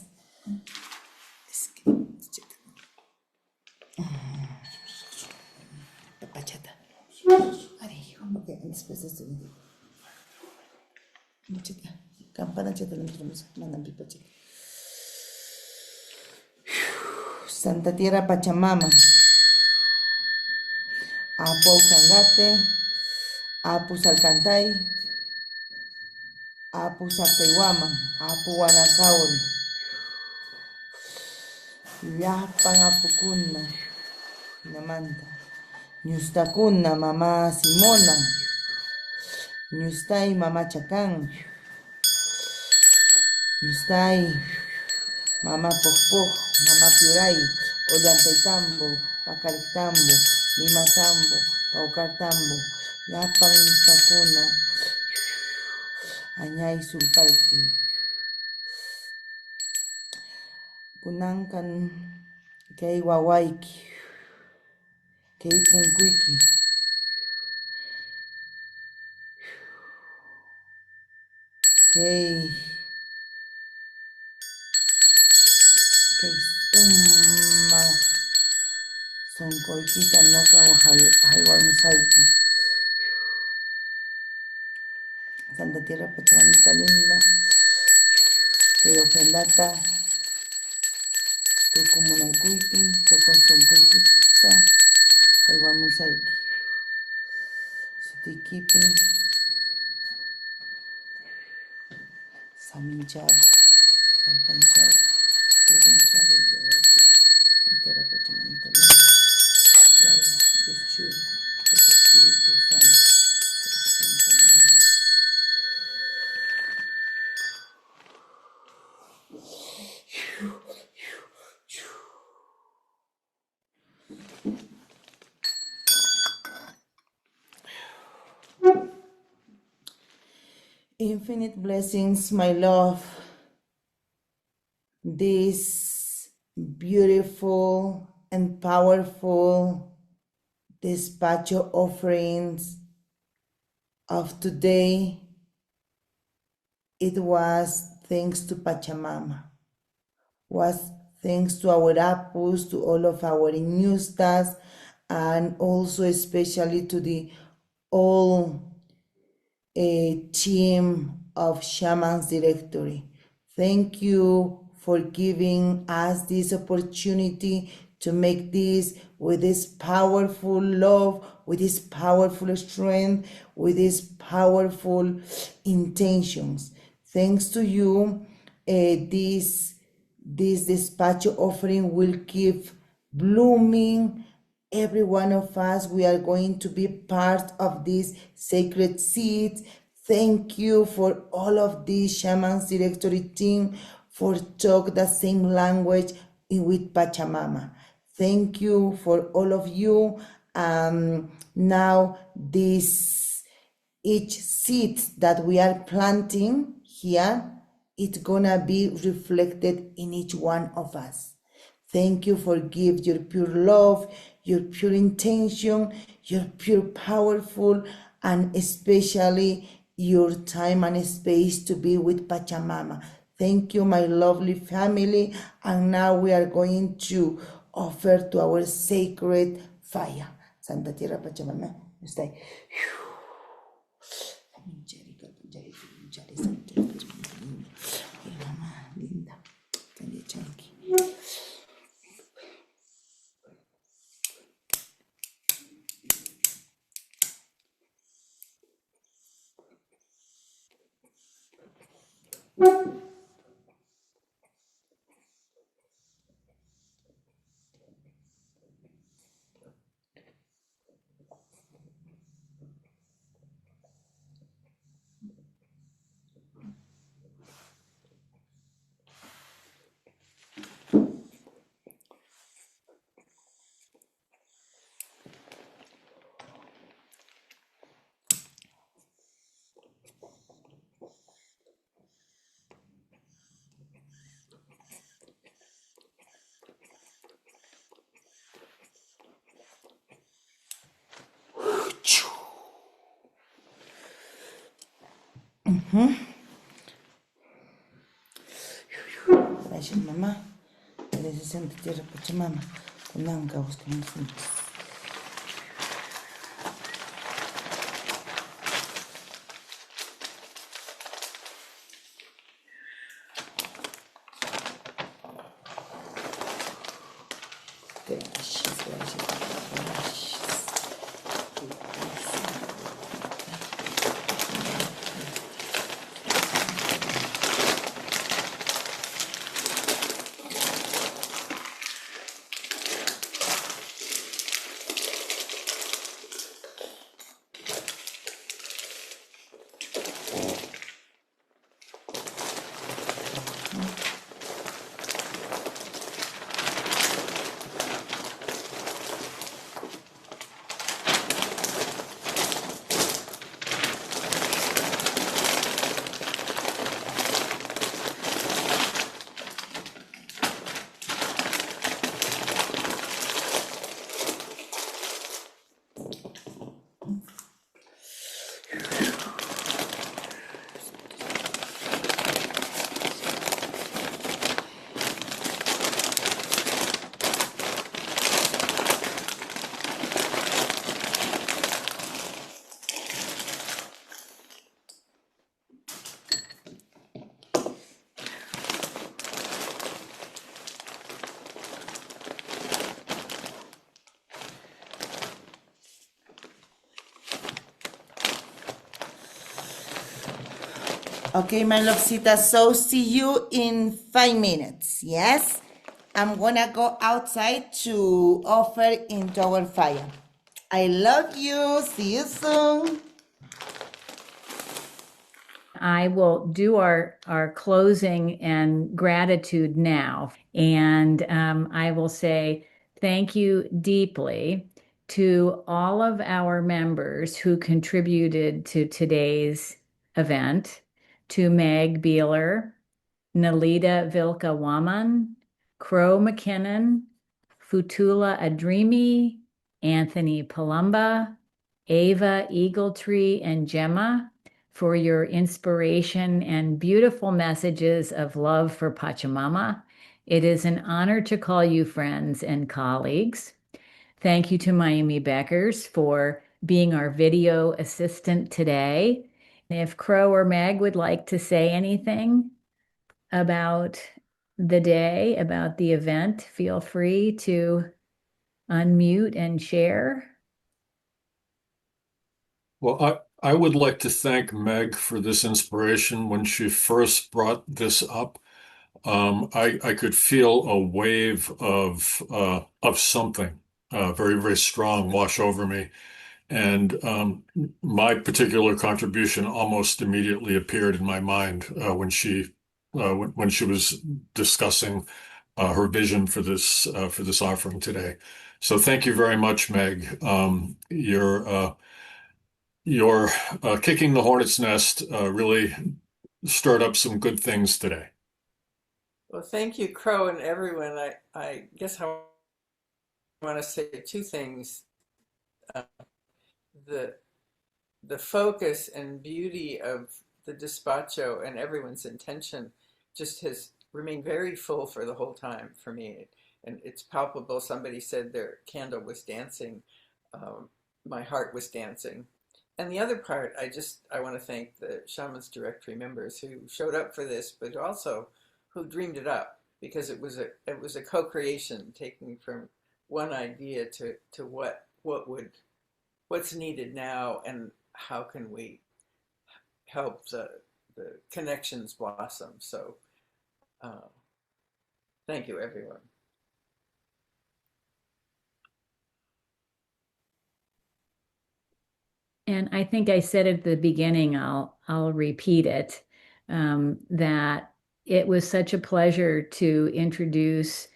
Okay, and después esto. Campana chata, Santa Tierra Pachamama, Apu Sangate, Apu Salcantay, Apu Sacsayhuaman, Apu Guanacauri, Llapan Apukuna, Namanta, Ñustakuna, Mamá Simona, Ñustay, Mamá Chacán, Ñustay, Mamá Pokpok, Mamá Piuray, Ollantaytambo, Pacarictambo, Limatambo, Paucartambo, Llapan Ñustakuna, Añay Sulpayki. kunankan kay wawaiki, kay punkuiki, kay sonkoikita noka haiwarmusaiki. Santa Tierra Pachamamita linda, kay ofrendata, tukumunaykuiki, tukonsunkuykita, haiwarmusaiki. Sutikipi, saminchara, alpanchara, turinchara y yaguachara. Santa Tierra Pachamamita linda, Yaya, Yeshua, Dios Espíritu Santo, Pachamamita linda. Infinite blessings, my love. This beautiful and powerful Despacho offerings of today, it was thanks to Pachamama, was thanks to our Apus, to all of our Inustas, and also especially to the all team of Shamans Directory. Thank you for giving us this opportunity to make this with this powerful love, with this powerful strength, with these powerful intentions. Thanks to you, this Despacho offering will keep blooming. Every one of us, we are going to be part of this sacred seed. Thank you for all of the Shamans Directory team for talk the same language with Pachamama. Thank you for all of you. Now each seed that we are planting here, it's gonna be reflected in each one of us. Thank you for give your pure love, your pure intention, your pure powerful, and especially your time and space to be with Pachamama. Thank you, my lovely family. And now we are going to offer to our sacred fire. Santa Tierra Pachamama, stay. Linda, Gracias, mamá. Gracias, Santa Tierra Pachamama. Kunanga, buscamos juntos. Gracias, gracias, gracias. Okay, my love Sita. So see you in 5 minutes. Yes? I'm gonna go outside to offer into our fire. I love you. See you soon. I will do our closing and gratitude now. And I will say thank you deeply to all of our members who contributed to today's event, to Meg Beeler, Nelida Vilca Huaman, Crow McKinnon, Futula Adrimi, Anthony Palumba, Ava Eagletree, and Gemma for your inspiration and beautiful messages of love for Pachamama. It is an honor to call you friends and colleagues. Thank you to Mayumi Beckers for being our video assistant today. If Crow or Meg would like to say anything about the day, about the event, feel free to unmute and share. Well, I would like to thank Meg for this inspiration when she first brought this up. I could feel a wave of something very, very strong wash over me. And my particular contribution almost immediately appeared in my mind when she was discussing her vision for this offering today. So thank you very much, Meg. Your kicking the hornet's nest really stirred up some good things today. Well, thank you, Crow, and everyone. I guess I want to say two things. Uh, the the focus and beauty of the Despacho and everyone's intention just has remained very full for the whole time for me. And it's palpable. Somebody said their candle was dancing. Um, my heart was dancing. And the other part, I want to thank the Shamans Directory members who showed up for this, but also who dreamed it up, because it was a co-creation, taking from one idea to what's needed now, and how can we help the connections blossom. So thank you, everyone. And I think I said at the beginning, I'll repeat it, that it was such a pleasure to introduce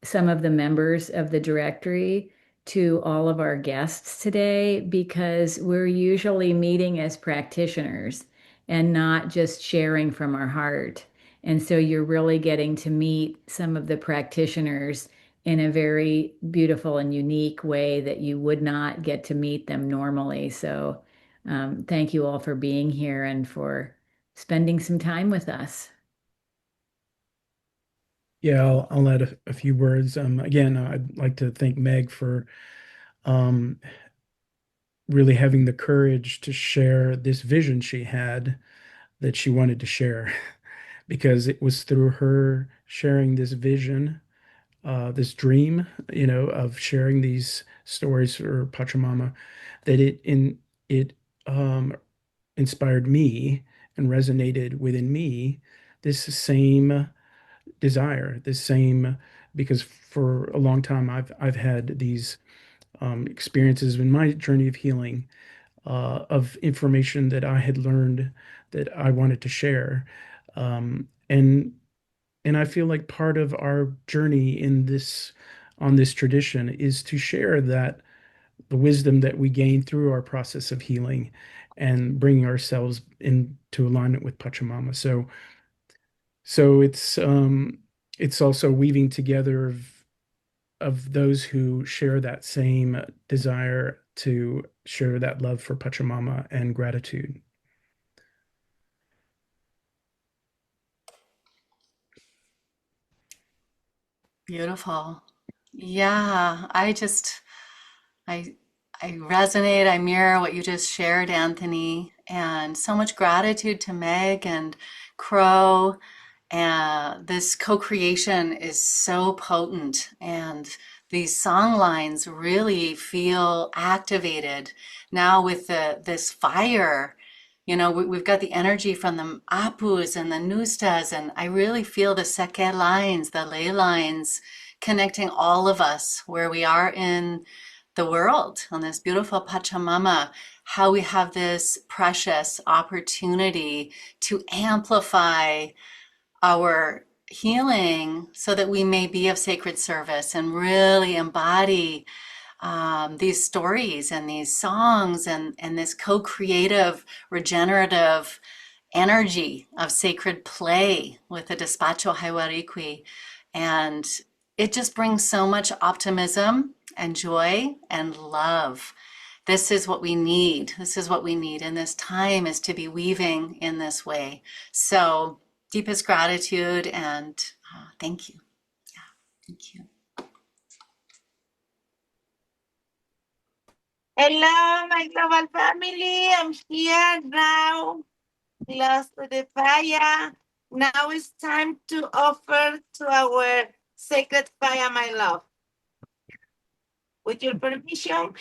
some of the members of the directory to all of our guests today, because we're usually meeting as practitioners and not just sharing from our heart. And so you're really getting to meet some of the practitioners in a very beautiful and unique way that you would not get to meet them normally. So thank you all for being here and for spending some time with us. Yeah, I'll add a few words. Again, I'd like to thank Meg for um, really having the courage to share this vision she had that she wanted to share, because it was through her sharing this vision, this dream, of sharing these stories for Pachamama, that it inspired me and resonated within me this same desire, this same, because for a long time I've had these experiences in my journey of healing, of information that I had learned that I wanted to share, and I feel like part of our journey on this tradition is to share that the wisdom that we gain through our process of healing and bringing ourselves into alignment with Pachamama. So it's also weaving together of those who share that same desire to share that love for Pachamama and gratitude. Beautiful. Yeah, I I resonate, I mirror what you just shared, Anthony, and so much gratitude to Meg and Crow. And this co-creation is so potent, and these song lines really feel activated now with this fire You know, we've got the energy from the apus and the nustas, and I really feel the seke lines, the ley lines, connecting all of us where we are in the world on this beautiful Pachamama, how we have this precious opportunity to amplify our healing so that we may be of sacred service and really embody these stories and these songs and this co-creative, regenerative energy of sacred play with the Despacho Haiwarikwi. And it just brings so much optimism and joy and love. This is what we need. This is what we need in this time, is to be weaving in this way. So deepest gratitude and thank you. Yeah, thank you. Hello, my global family. I'm here now, close to the fire. Now it's time to offer to our sacred fire, my love. With your permission.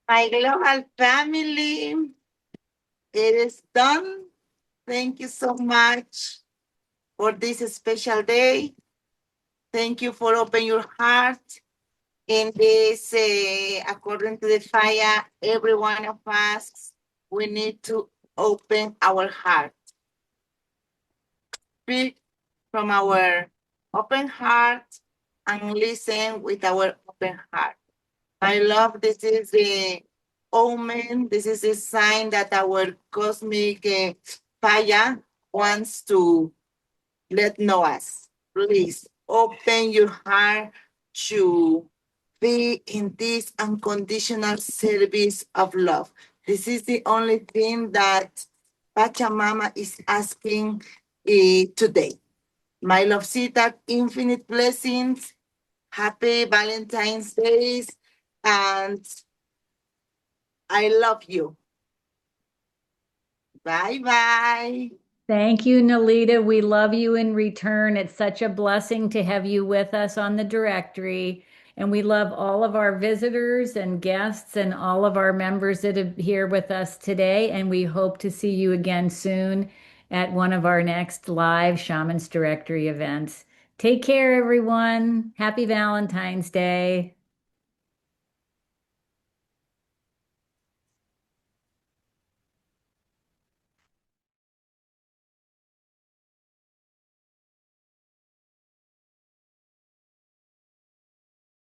My global family, it is done. Thank you so much for this special day. Thank you for opening your heart. In this, according to the fire, every one of us, we need to open our heart. Speak from our open heart and listen with our open heart. I love this is the omen. This is a sign that our cosmic fire wants to let know us. Please open your heart to be in this unconditional service of love. This is the only thing that Pachamama is asking today. My love, Sita, infinite blessings. Happy Valentine's Day. And I love you. Bye-bye. Thank you, Nelida. We love you in return. It's such a blessing to have you with us on the directory. And we love all of our visitors and guests and all of our members that are here with us today. And we hope to see you again soon at one of our next live Shamans Directory events. Take care, everyone. Happy Valentine's Day.